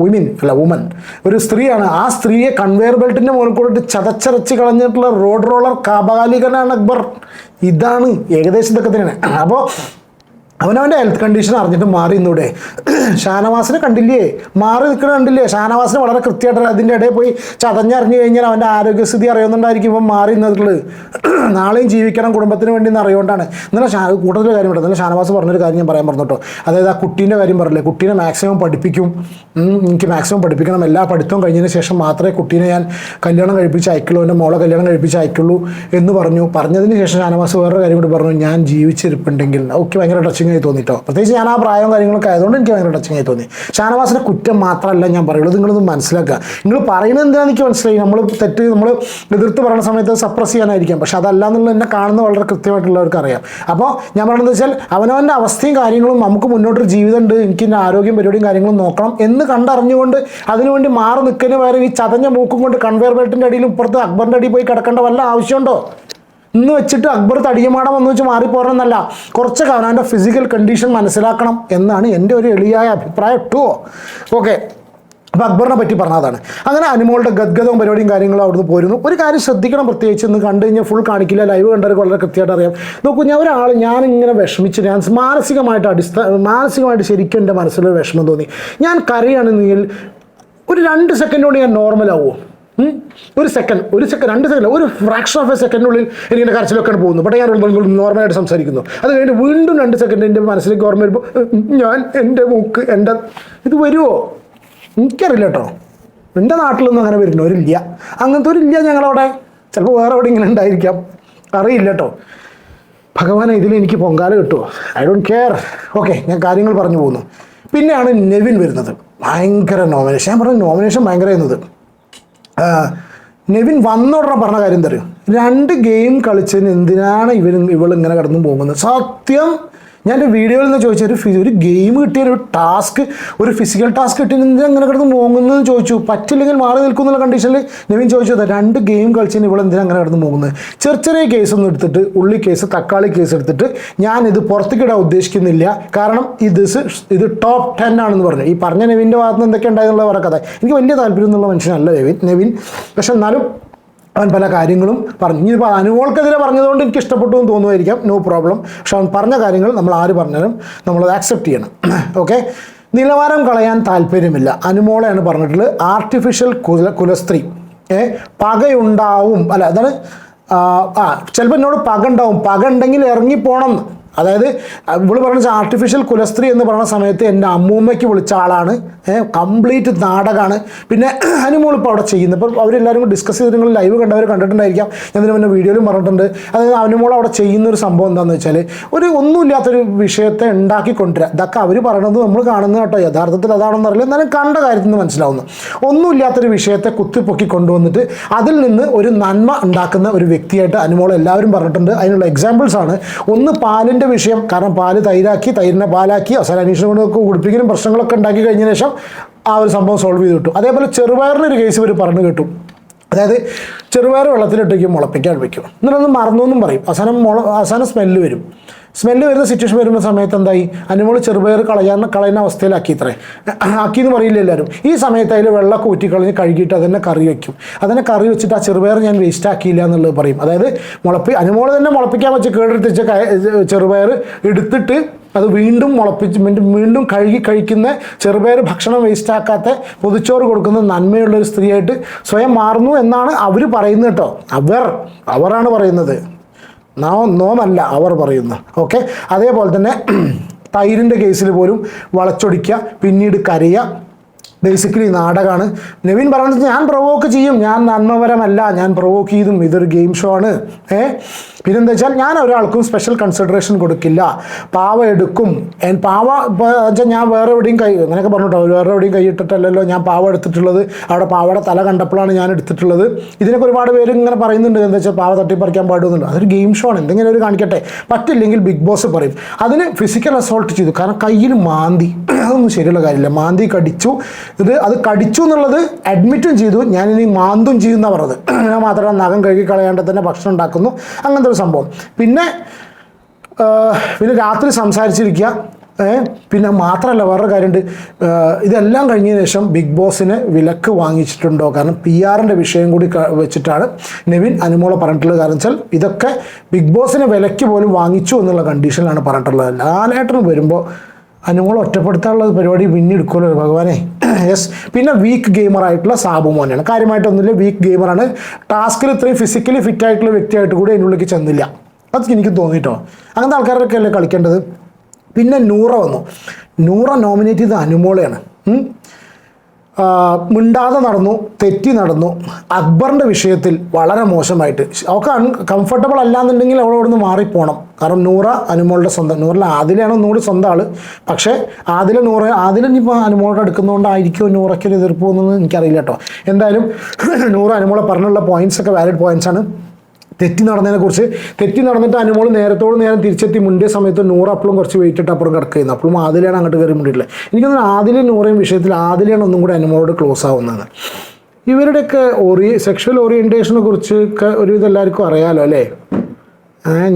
വുമൻ ഒരു സ്ത്രീയാണ്. ആ സ്ത്രീയെ കൺവെയർ ബെൽറ്റിൻ്റെ മുകളിൽ കൂടിയിട്ട് ചതച്ചരച്ച് കളഞ്ഞിട്ടുള്ള റോഡ് റോളർ കാബാലികനാണ് അക്ബർ. ഇതാണ് ഏകദേശം ഇതൊക്കെ തന്നെയാണ്. അപ്പോൾ അവനവൻ്റെ ഹെൽത്ത് കണ്ടീഷൻ അറിഞ്ഞിട്ട് മാറി നിന്നൂടെ? ഷാനവാസിനെ കണ്ടില്ലേ, മാറി നിൽക്കണ കണ്ടില്ലേ? ഷാനവാസിനെ വളരെ കൃത്യമായിട്ട് അതിൻ്റെ ഇടയിൽ പോയി ചതഞ്ഞറിഞ്ഞു കഴിഞ്ഞാൽ അവൻ്റെ ആരോഗ്യസ്ഥിതി അറിയുന്നുണ്ടായിരിക്കും ഇപ്പം മാറി നിന്നിട്ടുള്ളത്. നാളെയും ജീവിക്കണം കുടുംബത്തിന് വേണ്ടി എന്ന് അറിയുകൊണ്ടാണ്. ഇന്നലെ കൂടുതൽ കാര്യം പറഞ്ഞു. ഇന്നലെ ഷാനവാസ് പറഞ്ഞൊരു കാര്യം ഞാൻ പറയാൻ പറഞ്ഞു കേട്ടോ. അതായത് ആ കുട്ടീൻ്റെ കാര്യം പറഞ്ഞില്ലേ, കുട്ടീനെ മാക്സിമം പഠിപ്പിക്കും, എനിക്ക് മാക്സിമം പഠിപ്പിക്കണം, എല്ലാ പഠിത്തവും കഴിഞ്ഞതിന് ശേഷം മാത്രമേ കുട്ടീനെ ഞാൻ കല്യാണം കഴിപ്പിച്ച് അയക്കുള്ളൂ, എൻ്റെ മോളെ കല്യാണം കഴിപ്പിച്ച് അയക്കുള്ളൂ എന്ന് പറഞ്ഞു. പറഞ്ഞതിന് ശേഷം ഷാനവാസ് വേറൊരു കാര്യം കൂടി പറഞ്ഞു, ഞാൻ ജീവിച്ചിരിപ്പുണ്ടെങ്കിൽ. ഓക്കെ, ഭയങ്കര ടച്ചിങ് ആയി തോന്നിട്ടോ. പ്രത്യേകിച്ച് ഞാൻ ആ പ്രായവും കാര്യങ്ങളൊക്കെ ആയതുകൊണ്ട് എനിക്ക് ഭയങ്കര ടച്ചിങ് ആയി തോന്നി. ഷാനവാസിൻ്റെ കുറ്റം മാത്രമല്ല ഞാൻ പറയുള്ളൂ, നിങ്ങളൊന്ന് മനസ്സിലാക്കുക. നിങ്ങൾ പറയുന്നത് എന്താണെന്ന് എനിക്ക് മനസ്സിലായി. നമ്മൾ എതിർത്ത് പറയുന്ന സമയത്ത് സപ്രസ് ചെയ്യാനായിരിക്കാം, പക്ഷെ അതല്ല എന്നുള്ളത് എന്നെ കാണുന്ന വളരെ കൃത്യമായിട്ടുള്ളവർക്ക് അറിയാം. അപ്പോൾ ഞാൻ പറയുന്നത് വെച്ചാൽ അവനവൻ്റെ അവസ്ഥയും കാര്യങ്ങളും നമുക്ക് മുന്നോട്ടൊരു ജീവിതമുണ്ട്, എനിക്ക് എൻ്റെ ആരോഗ്യം പരിപാടിയും കാര്യങ്ങളും നോക്കണം എന്ന് കണ്ടറിഞ്ഞുകൊണ്ട് അതിനുവേണ്ടി മാറി നിൽക്കുന്നതിന് പകരം ഈ ചതഞ്ഞ മൂക്കും കൊണ്ട് കൺവെയർ ബെൽറ്റിൻ്റെ അടിയിലും ഇപ്പുറത്ത് അക്ബറിൻ്റെ അടിയിൽ പോയി കിടക്കേണ്ട വല്ല ആവശ്യമുണ്ടോ? ഇന്ന് വെച്ചിട്ട് അക്ബർ തടിയമാടം വന്ന് വെച്ച് മാറിപ്പോരണമെന്നല്ല, കുറച്ചൊക്കെ അവനവൻ്റെ ഫിസിക്കൽ കണ്ടീഷൻ മനസ്സിലാക്കണം എന്നാണ് എൻ്റെ ഒരു എളിയായ അഭിപ്രായം കേട്ടോ. ഓക്കെ, അപ്പോൾ അക്ബറിനെ പറ്റി പറഞ്ഞതാണ്. അങ്ങനെ അനുമോളുടെ ഗദ്ഗതവും പരിപാടിയും കാര്യങ്ങളും അവിടുന്ന് പോരുന്നു. ഒരു കാര്യം ശ്രദ്ധിക്കണം, പ്രത്യേകിച്ച് ഇന്ന് കണ്ടു കഴിഞ്ഞാൽ ഫുൾ കാണിക്കില്ല, ലൈവ് കണ്ടവർക്ക് വളരെ കൃത്യമായിട്ട് അറിയാം. നോക്കൂ, ഞാനിങ്ങനെ വിഷമിച്ച് ഞാൻ മാനസികമായിട്ട് ശരിക്കും എൻ്റെ മനസ്സിലൊരു വിഷമം തോന്നി. ഞാൻ കരയാണെന്നെങ്കിൽ ഒരു 2 സെക്കൻഡ് കൊണ്ട് ഞാൻ നോർമലാവുമോ? ഒരു സെക്കൻഡ് 2 സെക്കൻഡ്, ഒരു ഫ്രാക്ഷൻ ഓഫ് എ സെക്കൻഡിനുള്ളിൽ എനിക്കിൻ്റെ കരച്ചിലൊക്കെയാണ് പോകുന്നു. പക്ഷേ ഞാൻ നോർമലായിട്ട് സംസാരിക്കുന്നു. അത് കഴിഞ്ഞ് വീണ്ടും 2 സെക്കൻഡ് എൻ്റെ മനസ്സിലേക്ക് ഓർമ്മ വരുമ്പോൾ ഞാൻ എൻ്റെ മൂക്ക് ഇത് വരുമോ? എനിക്കറിയില്ല കേട്ടോ. എൻ്റെ നാട്ടിലൊന്നും അങ്ങനെ വരുന്നവരില്ല, അങ്ങനത്തെ ഒരു ഇല്ല ഞങ്ങളവിടെ. ചിലപ്പോൾ വേറെ എവിടെ ഇങ്ങനെ ഉണ്ടായിരിക്കാം, അറിയില്ല കേട്ടോ. ഭഗവാനെ, ഇതിൽ എനിക്ക് പൊങ്കാല കിട്ടുമോ? I don't care. ഓക്കെ, ഞാൻ കാര്യങ്ങൾ പറഞ്ഞു പോകുന്നു. പിന്നെയാണ് നെവിൻ വരുന്നത്. ഭയങ്കര നോമിനേഷൻ. ഞാൻ പറഞ്ഞ നോമിനേഷൻ ഭയങ്കര എന്നത്. നെവിൻ വന്നോടനെ പറഞ്ഞ കാര്യം എന്താ അറിയും? 2 ഗെയിം കളിച്ചതിന് എന്തിനാണ് ഇവളിങ്ങനെ കടന്നു പോകുന്നത്? സത്യം ഞാൻ എൻ്റെ വീഡിയോയിൽ നിന്ന് ചോദിച്ച ഒരു ഗെയിം കിട്ടിയ ഒരു ടാസ്ക്, ഒരു ഫിസിക്കൽ ടാസ്ക് കിട്ടിയതിന് എന്തിനാ അങ്ങനെ കിടന്ന് പോകുന്നതെന്ന് ചോദിച്ചു. പറ്റില്ലെങ്കിൽ മാറി നിൽക്കുന്നുള്ള കണ്ടീഷനിൽ നെവിൻ ചോദിച്ചത് 2 ഗെയിം കളിച്ചതിന് ഇവളെന്തിനാ അങ്ങനെ കിടന്ന് പോകുന്നത്? ചെറിയ കേസൊന്നും എടുത്തിട്ട്, ഉള്ളി കേസ്, തക്കാളി കേസ് എടുത്തിട്ട് ഞാനിത് പുറത്തേക്കിടാൻ ഉദ്ദേശിക്കുന്നില്ല, കാരണം ഇത് ടോപ്പ് 10 ആണെന്ന് പറഞ്ഞു. ഈ പറഞ്ഞ നെവിൻ്റെ ഭാഗത്ത് നിന്ന് എന്തൊക്കെ ഉണ്ടായെന്നുള്ള വേറെ കഥ. എനിക്ക് വലിയ താല്പര്യം എന്നുള്ള മനുഷ്യനല്ല നെവിൻ. പക്ഷെ എന്നാലും അവൻ പല കാര്യങ്ങളും പറഞ്ഞു. ഇനിയിപ്പോൾ അനുമോൾക്കെതിരെ പറഞ്ഞതുകൊണ്ട് എനിക്ക് ഇഷ്ടപ്പെട്ടു എന്ന് തോന്നുമായിരിക്കാം, നോ പ്രോബ്ലം. പക്ഷെ അവൻ പറഞ്ഞ കാര്യങ്ങൾ നമ്മൾ ആര് പറഞ്ഞാലും നമ്മളത് ആക്സെപ്റ്റ് ചെയ്യണം. ഓക്കെ, നിലവാരം കളയാൻ താല്പര്യമില്ല. അനുമോളെയാണ് പറഞ്ഞിട്ടുള്ളത് ആർട്ടിഫിഷ്യൽ കുലസ്ത്രീ. പകയുണ്ടാവും, അല്ല അതാണ് ചിലപ്പോൾ എന്നോട് പക ഉണ്ടാവും, പക ഉണ്ടെങ്കിൽ ഇറങ്ങിപ്പോണം എന്ന്. അതായത് ഇവള് പറഞ്ഞ ആർട്ടിഫിഷ്യൽ കുലസ്ത്രീ എന്ന് പറയുന്ന സമയത്ത് എൻ്റെ അമ്മൂമ്മയ്ക്ക് വിളിച്ച ആളാണ്. കംപ്ലീറ്റ് നാടകമാണ്. പിന്നെ അനുമോൾ ഇപ്പോൾ അവിടെ ചെയ്യുന്നത്, ഇപ്പോൾ അവരെല്ലാവരും കൂടി ഡിസ്കസ് ചെയ്ത് നിങ്ങൾ ലൈവ് കണ്ടവർ കണ്ടിട്ടുണ്ടായിരിക്കാം, ഞാൻ ഇതിന് മുന്നേ വീഡിയോയിലും പറഞ്ഞിട്ടുണ്ട്. അതായത് അനുമോൾ അവിടെ ചെയ്യുന്നൊരു സംഭവം എന്താണെന്ന് വെച്ചാൽ ഒന്നുമില്ലാത്തൊരു വിഷയത്തെ ഉണ്ടാക്കിക്കൊണ്ടുവരിക. ഇതൊക്കെ അവർ പറയണത് നമ്മൾ കാണുന്നത് കേട്ടോ, യഥാർത്ഥത്തിൽ അതാണെന്ന് അറിയില്ല, എന്നാലും കണ്ട കാര്യത്തിൽ നിന്ന് മനസ്സിലാവുന്നു. ഒന്നുമില്ലാത്തൊരു വിഷയത്തെ കുത്തിപ്പൊക്കി കൊണ്ടുവന്നിട്ട് അതിൽ നിന്ന് ഒരു നന്മ ഉണ്ടാക്കുന്ന ഒരു വ്യക്തിയായിട്ട് അനുമോൾ എല്ലാവരും പറഞ്ഞിട്ടുണ്ട്. അതിനുള്ള എക്സാമ്പിൾസ് ആണ്. ഒന്ന് പാലിൻ്റെ വിഷയം, കാരണം പാല് തൈരാക്കി, തൈരിനെ പാലാക്കി, അവസാനം അന്വേഷണം കൊണ്ടൊക്കെ കുടിപ്പിക്കലും പ്രശ്നങ്ങളൊക്കെ ഉണ്ടാക്കി കഴിഞ്ഞ ശേഷം ആ ഒരു സംഭവം സോൾവ് ചെയ്ത് കിട്ടും. അതേപോലെ ചെറുപയറിനൊരു കേസ് ഇവർ പറഞ്ഞു കേട്ടു. അതായത് ചെറുപയർ വെള്ളത്തിലിട്ടേക്കും മുളപ്പിക്കാൻ വയ്ക്കും, എന്നിട്ടൊന്ന് മറന്നൊന്നും പറയും. അവസാനം സ്മെല്ല് വരും. സ്മെല്ല് വരുന്ന സിറ്റുവേഷൻ വരുന്ന സമയത്ത് എന്തായി, അനുമോൾ ചെറുപയർ കളയുന്ന അവസ്ഥയിലാക്കി, ആക്കിയെന്ന് പറയില്ല എല്ലാവരും. ഈ സമയത്ത് അതിൽ വെള്ളമൊക്കെ ഊറ്റിക്കളഞ്ഞ് കഴുകിയിട്ട് അതിനെ കറി വയ്ക്കും. അതിനെ കറി വെച്ചിട്ട് ആ ചെറുപയർ ഞാൻ വേസ്റ്റ് ആക്കിയില്ല എന്നുള്ളത് പറയും. അതായത് അനുമോൾ തന്നെ മുളപ്പിക്കാൻ വെച്ച് കേടെടുത്തിച്ച ചെറുപയർ എടുത്തിട്ട് അത് വീണ്ടും വീണ്ടും കഴുകി കഴിക്കുന്ന, ചെറുപയർ ഭക്ഷണം വേസ്റ്റാക്കാത്ത, പൊതിച്ചോറ് കൊടുക്കുന്ന നന്മയുള്ളൊരു സ്ത്രീയായിട്ട് സ്വയം മാറുന്നു എന്നാണ് അവർ പറയുന്നത് കേട്ടോ. അവരാണ് പറയുന്നത്, നോമല്ല അവർ പറയുന്നു. ഓക്കെ, അതേപോലെ തന്നെ തൈരിൻ്റെ കേസിൽ പോലും വളച്ചൊടിക്കുക, പിന്നീട് കരയുക, ബേസിക്കലി നാടകമാണ്. നെവിൻ പറയുന്നത് ഞാൻ പ്രൊവോക്ക് ചെയ്യും, ഞാൻ നന്മപരമല്ല, ഞാൻ പ്രൊവോക്ക് ചെയ്തും, ഇതൊരു ഗെയിം ഷോ ആണ്. പിന്നെന്താ വെച്ചാൽ ഞാൻ ഒരാൾക്കും സ്പെഷ്യൽ കൺസിഡറേഷൻ കൊടുക്കില്ല, പാവ എടുക്കും. പാവ വെച്ചാൽ ഞാൻ വേറെ എവിടെയും അങ്ങനെയൊക്കെ പറഞ്ഞിട്ടോ, വേറെ എവിടെയും കൈയിട്ടിട്ടല്ലല്ലോ ഞാൻ പാവ എടുത്തിട്ടുള്ളത്, അവിടെ പാവയുടെ തല കണ്ടപ്പോഴാണ് ഞാൻ എടുത്തിട്ടുള്ളത്. ഇതിനൊക്കെ ഒരുപാട് പേര് ഇങ്ങനെ പറയുന്നുണ്ട്, എന്താ വെച്ചാൽ പാവ തട്ടിപ്പറിക്കാൻ പാടുന്നുണ്ട്. അതൊരു ഗെയിം ഷോ ആണ്, എന്തെങ്കിലും ഒരു കാണിക്കട്ടെ. പറ്റില്ലെങ്കിൽ ബിഗ് ബോസ് പറയും. അതിന് ഫിസിക്കൽ അസോൾട്ട് ചെയ്തു, കാരണം കയ്യിൽ മാന്തി, അതൊന്നും ശരിയുള്ള കാര്യമില്ല. മാന്തി കടിച്ചു, അത് കടിച്ചു എന്നുള്ളത് അഡ്മിറ്റും ചെയ്തു, ഞാനിനി മാന്തും ചെയ്യുന്ന പറഞ്ഞത്. ഞാൻ മാത്രമല്ല നഖം കഴുകി കളയാണ്ട് തന്നെ ഭക്ഷണം ഉണ്ടാക്കുന്നു, അങ്ങനത്തെ ഒരു സംഭവം. പിന്നെ രാത്രി സംസാരിച്ചിരിക്കുക, പിന്നെ മാത്രമല്ല വേറൊരു കാര്യമുണ്ട്, ഇതെല്ലാം കഴിഞ്ഞതിന് ശേഷം ബിഗ് ബോസിന് വിലക്ക് വാങ്ങിച്ചിട്ടുണ്ടോ? കാരണം PR-ൻ്റെ വിഷയം കൂടി വെച്ചിട്ടാണ് നെവിൻ അനുമോളെ പറഞ്ഞിട്ടുള്ളത്. കാരണം വെച്ചാൽ ഇതൊക്കെ ബിഗ് ബോസിന് വിലക്ക് പോലും വാങ്ങിച്ചു എന്നുള്ള കണ്ടീഷനിലാണ് പറഞ്ഞിട്ടുള്ളത്. ലാലേട്ടന് വരുമ്പോൾ അനുമോളെ ഒറ്റപ്പെടുത്താനുള്ള പരിപാടി പിന്നെടുക്കുമല്ലോ ഭഗവാനെ. യെസ്. പിന്നെ വീക്ക് ഗെയിമറായിട്ടുള്ള സാബു മോനെയാണ്. കാര്യമായിട്ടൊന്നുമില്ല, വീക്ക് ഗെയിമറാണ്. ടാസ്കിൽ ഇത്രയും ഫിസിക്കലി ഫിറ്റായിട്ടുള്ള വ്യക്തിയായിട്ട് കൂടി അതിനുള്ളിലേക്ക് ചെന്നില്ല. അത് എനിക്ക് തോന്നിയിട്ടോ. അങ്ങനത്തെ ആൾക്കാരൊക്കെ അല്ലേ കളിക്കേണ്ടത്. പിന്നെ നൂറ വന്നു. നൂറ നോമിനേറ്റ് ചെയ്ത അനുമോളെയാണ്. മിണ്ടാതെ നടന്നു, തെറ്റി നടന്നു. അക്ബറിൻ്റെ വിഷയത്തിൽ വളരെ മോശമായിട്ട് അവൾക്ക് കംഫർട്ടബിൾ അല്ലാന്നുണ്ടെങ്കിൽ അവൾ അവിടെ നിന്ന് മാറിപ്പോണം. കാരണം നൂറ അനുമോളുടെ സ്വന്തം, നൂറിൽ ആദിലാണ് ഒന്നുകൂടി സ്വന്തം ആൾ. പക്ഷേ ആദിലിനിപ്പോൾ അനുമോളുടെ എടുക്കുന്നതുകൊണ്ടായിരിക്കുമോ നൂറയ്ക്കൊരു എതിർപ്പ് പോകുന്നത് എനിക്കറിയില്ല കേട്ടോ. എന്തായാലും നൂറ അനുമോളെ പറഞ്ഞുള്ള പോയിൻറ്റ്സൊക്കെ വാലിഡ് പോയിൻറ്റ്സാണ്. തെറ്റി നടന്നതിനെക്കുറിച്ച്, തെറ്റി നടന്നിട്ട് അനുമോൾ നേരത്തോട് നേരം തിരിച്ചെത്തി മുണ്ടിയ സമയത്ത് നൂറ് അപ്പോഴും കുറച്ച് വെയിറ്റ് ഇട്ട് അപ്പുറം കിടക്കുന്നു. അപ്പോഴും ആദിലാണ് അങ്ങോട്ട് കയറി മുണ്ടിയിട്ടില്ല. എനിക്കൊന്നും ആദിലും നൂറയും വിഷയത്തിൽ ആദിലാണ് ഒന്നും കൂടി അനുമോളോട് ക്ലോസ് ആവുന്നത്. ഇവരുടെയൊക്കെ സെക്ഷൽ ഓറിയൻറ്റേഷനെ കുറിച്ചൊക്കെ ഒരുവിധം എല്ലാവർക്കും അറിയാമല്ലോ അല്ലേ.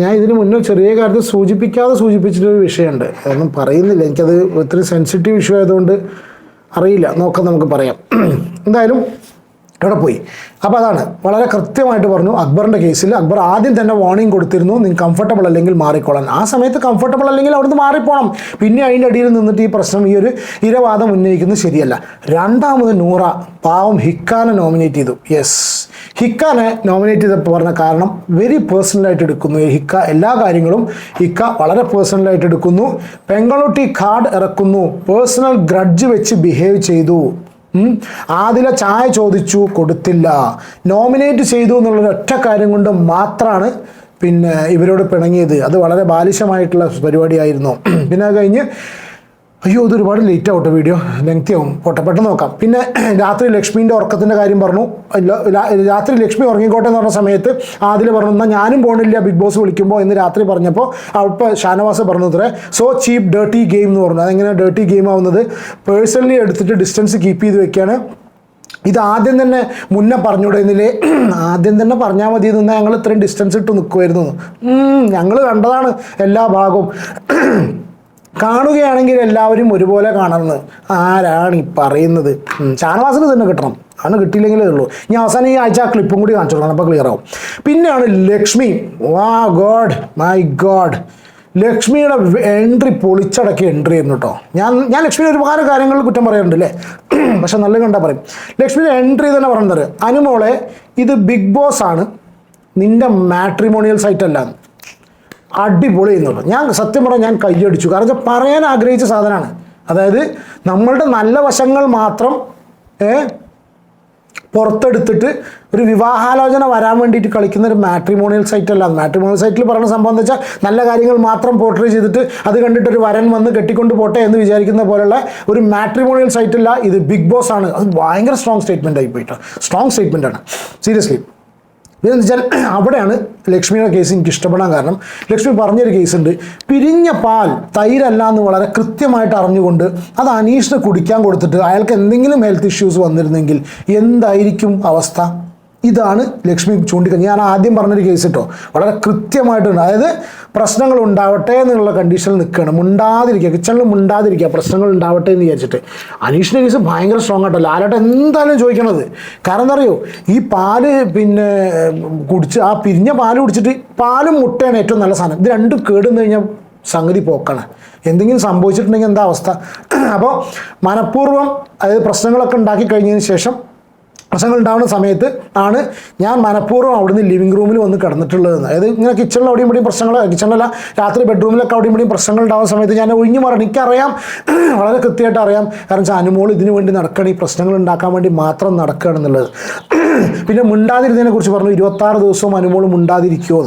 ഞാൻ ഇതിന് മുന്നേ ചെറിയ കാര്യത്തിൽ സൂചിപ്പിച്ചിട്ടൊരു വിഷയമുണ്ട്, അതൊന്നും പറയുന്നില്ല. എനിക്കത് ഇത്രയും സെൻസിറ്റീവ് ഇഷ്യൂ ആയതുകൊണ്ട് അറിയില്ല, നോക്കാം, നമുക്ക് പറയാം. എന്തായാലും ഇവിടെ പോയി. അപ്പോൾ അതാണ് വളരെ കൃത്യമായിട്ട് പറഞ്ഞു. അക്ബറിൻ്റെ കേസിൽ അക്ബർ ആദ്യം തന്നെ വാർണിംഗ് കൊടുത്തിരുന്നു, നിങ്ങൾ കംഫർട്ടബിൾ അല്ലെങ്കിൽ മാറിക്കോളാൻ. ആ സമയത്ത് കംഫർട്ടബിൾ അല്ലെങ്കിൽ അവിടുന്ന് മാറിപ്പോണം. പിന്നെ അതിൻ്റെ അടിയിൽ നിന്നിട്ട് ഈ പ്രശ്നം, ഈ ഒരു ഇരവാദം ഉന്നയിക്കുന്നത് ശരിയല്ല. രണ്ടാമത് നൂറ പാവം ഹിക്കാനെ നോമിനേറ്റ് ചെയ്തു. യെസ്, ഹിക്കാനെ നോമിനേറ്റ് ചെയ്തപ്പോൾ പറഞ്ഞ കാരണം വെരി പേഴ്സണലായിട്ട് എടുക്കുന്നു. ഹിക്ക എല്ലാ കാര്യങ്ങളും വളരെ പേഴ്സണലായിട്ട് എടുക്കുന്നു. പെങ്കളുട്ടി കാർഡ് ഇറക്കുന്നു, പേഴ്സണൽ ഗ്രഡ്ജ് വെച്ച് ബിഹേവ് ചെയ്തു. ആദില ചായ ചോദിച്ചു, കൊടുത്തില്ല. നോമിനേറ്റ് ചെയ്തു എന്നുള്ളൊരു ഒറ്റ കാര്യം കൊണ്ട് മാത്രമാണ് പിന്നെ ഇവരോട് പിണങ്ങിയത്. അത് വളരെ ബാലിശമായിട്ടുള്ള പരിപാടിയായിരുന്നു. പിന്നെ അത് കഴിഞ്ഞ് അയ്യോ ഇത് ഒരുപാട് ലേറ്റ് ആവട്ടെ, വീഡിയോ ലെങ്തി ആവും, പോട്ടെ പെട്ടെന്ന് നോക്കാം. പിന്നെ രാത്രി ലക്ഷ്മീൻ്റെ ഉറക്കത്തിൻ്റെ കാര്യം പറഞ്ഞു. രാത്രി ലക്ഷ്മി ഉറങ്ങിക്കോട്ടെ എന്ന് പറഞ്ഞ സമയത്ത് ആദിൽ പറഞ്ഞു എന്നാൽ ഞാനും പോകണില്ല ബിഗ് ബോസ് വിളിക്കുമ്പോൾ എന്ന് രാത്രി പറഞ്ഞപ്പോൾ അപ്പോൾ ഷാനവാസ് പറഞ്ഞു അത്രേ സോ ചീപ്പ് ഡേർട്ടി ഗെയിം എന്ന് പറഞ്ഞു. അതെങ്ങനെ ഡേർട്ടി ഗെയിം ആവുന്നത്? പേഴ്സണലി എടുത്തിട്ട് ഡിസ്റ്റൻസ് കീപ്പ് ചെയ്ത് വെക്കുകയാണ്. ഇത് ആദ്യം തന്നെ മുന്നേ പറഞ്ഞുകൂടുന്നില്ലേ, ആദ്യം തന്നെ പറഞ്ഞാൽ മതി എന്നാൽ ഞങ്ങൾ ഇത്രയും ഡിസ്റ്റൻസ് ഇട്ട് നിൽക്കുമായിരുന്നു. ഞങ്ങൾ കണ്ടതാണ് എല്ലാ ഭാഗവും. കാണുകയാണെങ്കിൽ എല്ലാവരും ഒരുപോലെ കാണുന്നത്. ആരാണ് ഈ പറയുന്നത്? ഷാനവാസിന് തന്നെ കിട്ടണം, ആണ് കിട്ടിയില്ലെങ്കിലേ ഉള്ളൂ. ഞാൻ അവസാനം ഈ ആഴ്ച ആ ക്ലിപ്പും കൂടി കാണിച്ചു കൊടുക്കണം, അപ്പോൾ ക്ലിയർ ആവും. പിന്നെയാണ് ലക്ഷ്മി. വാ ഗോഡ്, മൈ ഗോഡ്, ലക്ഷ്മിയുടെ എൻട്രി പൊളിച്ചടക്കിയ എൻട്രി ആയിരുന്നു കേട്ടോ. ഞാൻ ലക്ഷ്മിയുടെ ഒരുപാട് കാര്യങ്ങൾ കുറ്റം പറയാറുണ്ട് അല്ലേ, പക്ഷെ നല്ല കണ്ടാൽ പറയും. ലക്ഷ്മിയുടെ എൻട്രി തന്നെ പറയുന്നത് അനുമോളെ ഇത് ബിഗ് ബോസ് ആണ്, നിൻ്റെ മാട്രിമോണിയൽ സൈറ്റ് അല്ല. അടിപൊളി എന്നുള്ളത് ഞാൻ സത്യം പറഞ്ഞാൽ ഞാൻ കയ്യടിച്ചു. കാരണം പറയാൻ ആഗ്രഹിച്ച സാധനമാണ്. അതായത് നമ്മളുടെ നല്ല വശങ്ങൾ മാത്രം പുറത്തെടുത്തിട്ട് ഒരു വിവാഹാലോചന വരാൻ വേണ്ടിയിട്ട് കളിക്കുന്ന ഒരു മാട്രിമോണിയൽ സൈറ്റ് അല്ല. മാട്രിമോണിയൽ സൈറ്റിൽ പറയുന്ന സംഭവം എന്ന് വെച്ചാൽ നല്ല കാര്യങ്ങൾ മാത്രം പോർട്രേ ചെയ്തിട്ട് അത് കണ്ടിട്ട് ഒരു വരൻ വന്ന് കെട്ടിക്കൊണ്ട് പോട്ടെ എന്ന് വിചാരിക്കുന്ന പോലുള്ള ഒരു മാട്രിമോണിയൽ സൈറ്റ് അല്ല ഇത്. ബിഗ് ബോസ് ആണ്. അത് ഭയങ്കര സ്ട്രോങ് സ്റ്റേറ്റ്മെൻ്റ് ആയി പോയിട്ടോ, സ്ട്രോങ് സ്റ്റേറ്റ്മെൻ്റ് ആണ് സീരിയസ്ലി. ഇതെന്ന് വെച്ചാൽ അവിടെയാണ് ലക്ഷ്മിയുടെ കേസ് എനിക്ക് ഇഷ്ടപ്പെടാൻ കാരണം. ലക്ഷ്മി പറഞ്ഞൊരു കേസുണ്ട്, പിരിഞ്ഞ പാൽ തൈരല്ല എന്ന് വളരെ കൃത്യമായിട്ട് അറിഞ്ഞുകൊണ്ട് അത് അനീഷിന് കുടിക്കാൻ കൊടുത്തിട്ട് അയാൾക്ക് എന്തെങ്കിലും ഹെൽത്ത് ഇഷ്യൂസ് വന്നിരുന്നെങ്കിൽ എന്തായിരിക്കും അവസ്ഥ? ഇതാണ് ലക്ഷ്മി ചൂണ്ടിക്കാൻ. ഞാൻ ആദ്യം പറഞ്ഞൊരു കേസ് കേട്ടോ, വളരെ കൃത്യമായിട്ടുണ്ട്. അതായത് പ്രശ്നങ്ങൾ ഉണ്ടാവട്ടെ എന്നുള്ള കണ്ടീഷനിൽ നിൽക്കുകയാണ്, മുണ്ടാതിരിക്കുക, കിച്ചണിൽ മുണ്ടാതിരിക്കുക, പ്രശ്നങ്ങൾ ഉണ്ടാവട്ടെ എന്ന് വിചാരിച്ചിട്ട്. അനീഷിൻ്റെ കേസ് ഭയങ്കര സ്ട്രോങ് ആട്ടോ. ലാലേട്ടൻ എന്തായാലും ചോദിക്കണത്. കാരണം എന്താ അറിയോ, ഈ പാല് പിന്നെ കുടിച്ച് ആ പിരിഞ്ഞ പാല് കുടിച്ചിട്ട്, പാലും മുട്ടയാണ് ഏറ്റവും നല്ല സാധനം, ഇത് രണ്ടും കേടുന്നു കഴിഞ്ഞാൽ സംഗതി പോക്കാണ്. എന്തെങ്കിലും സംഭവിച്ചിട്ടുണ്ടെങ്കിൽ എന്താ അവസ്ഥ? അപ്പോൾ മനഃപൂർവ്വം അതായത് പ്രശ്നങ്ങളൊക്കെ ഉണ്ടാക്കി കഴിഞ്ഞതിന് ശേഷം, പ്രശ്നങ്ങൾ ഉണ്ടാകുന്ന സമയത്ത് ആണ് ഞാൻ മനഃപൂർവ്വം അവിടുന്ന് ലിവിങ് റൂമിൽ വന്ന് കിടന്നിട്ടുള്ളതെന്ന്. അതായത് ഇങ്ങനെ കിച്ചണിൽ അവിടെയും ഇവിടെയും പ്രശ്നങ്ങൾ, കിച്ചണിലല്ല രാത്രി ബെഡ്റൂമിലൊക്കെ അവിടെയും ഇവിടെയും പ്രശ്നങ്ങൾ ഉണ്ടാകുന്ന സമയത്ത് ഞാൻ ഒഴിഞ്ഞു മാറണം. എനിക്കറിയാം, വളരെ കൃത്യമായിട്ട് അറിയാം. കാരണം വെച്ചാൽ അനുമോൾ ഇതിനു വേണ്ടി നടക്കണം, ഈ പ്രശ്നങ്ങൾ ഉണ്ടാക്കാൻ വേണ്ടി മാത്രം നടക്കുകയാണെന്നുള്ളത്. പിന്നെ മിണ്ടാതിരുന്നതിനെ കുറിച്ച് പറഞ്ഞു, 26 ദിവസവും അനുമോൾ മിണ്ടാതിരിക്കുമോ?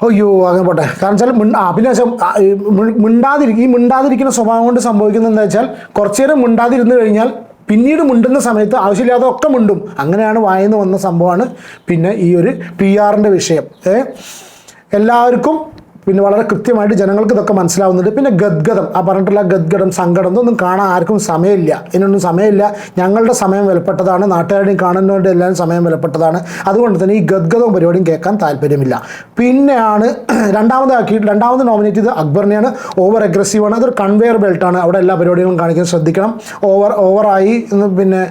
അയ്യോ അങ്ങനെ പോട്ടെ. കാരണം വെച്ചാൽ പിന്നെ ഈ മിണ്ടാതിരിക്കുന്ന സ്വഭാവം കൊണ്ട് സംഭവിക്കുന്നത് എന്താ വെച്ചാൽ കുറച്ചു നേരം മിണ്ടാതിരുന്ന് കഴിഞ്ഞാൽ പിന്നീട് മിണ്ടുന്ന സമയത്ത് ആവശ്യമില്ലാതെ ഒക്കെ മിണ്ടും. അങ്ങനെയാണ് വായന്ന് വന്ന സംഭവമാണ്. പിന്നെ ഈ ഒരു PR-ൻ്റെ വിഷയം എല്ലാവർക്കും പിന്നെ വളരെ കൃത്യമായിട്ട് ജനങ്ങൾക്ക് ഇതൊക്കെ മനസ്സിലാവുന്നുണ്ട്. പിന്നെ ഗദ്ഗതം, ആ പറഞ്ഞിട്ടുള്ള ഗദ്ഗതം, സങ്കടം ഇതൊന്നും കാണാൻ ആർക്കും സമയമില്ല, ഇതിനൊന്നും സമയമില്ല. ഞങ്ങളുടെ സമയം വിലപ്പെട്ടതാണ്, നാട്ടുകാരുടെയും കാണുന്നവരുടെ എല്ലാവരും സമയം വിലപ്പെട്ടതാണ്. അതുകൊണ്ട് തന്നെ ഈ ഗദ്ഗതവും പരിപാടിയും കേൾക്കാൻ താല്പര്യമില്ല. പിന്നെയാണ് രണ്ടാമത് നോമിനേറ്റ് ചെയ്ത് അക്ബറിനെയാണ്. ഓവർ അഗ്രസീവാണ്, അതൊരു കൺവെയർ ബെൽറ്റാണ്, അവിടെ എല്ലാ പരിപാടികളും കാണിക്കാൻ ശ്രദ്ധിക്കണം. ഓവറായി പിന്നെ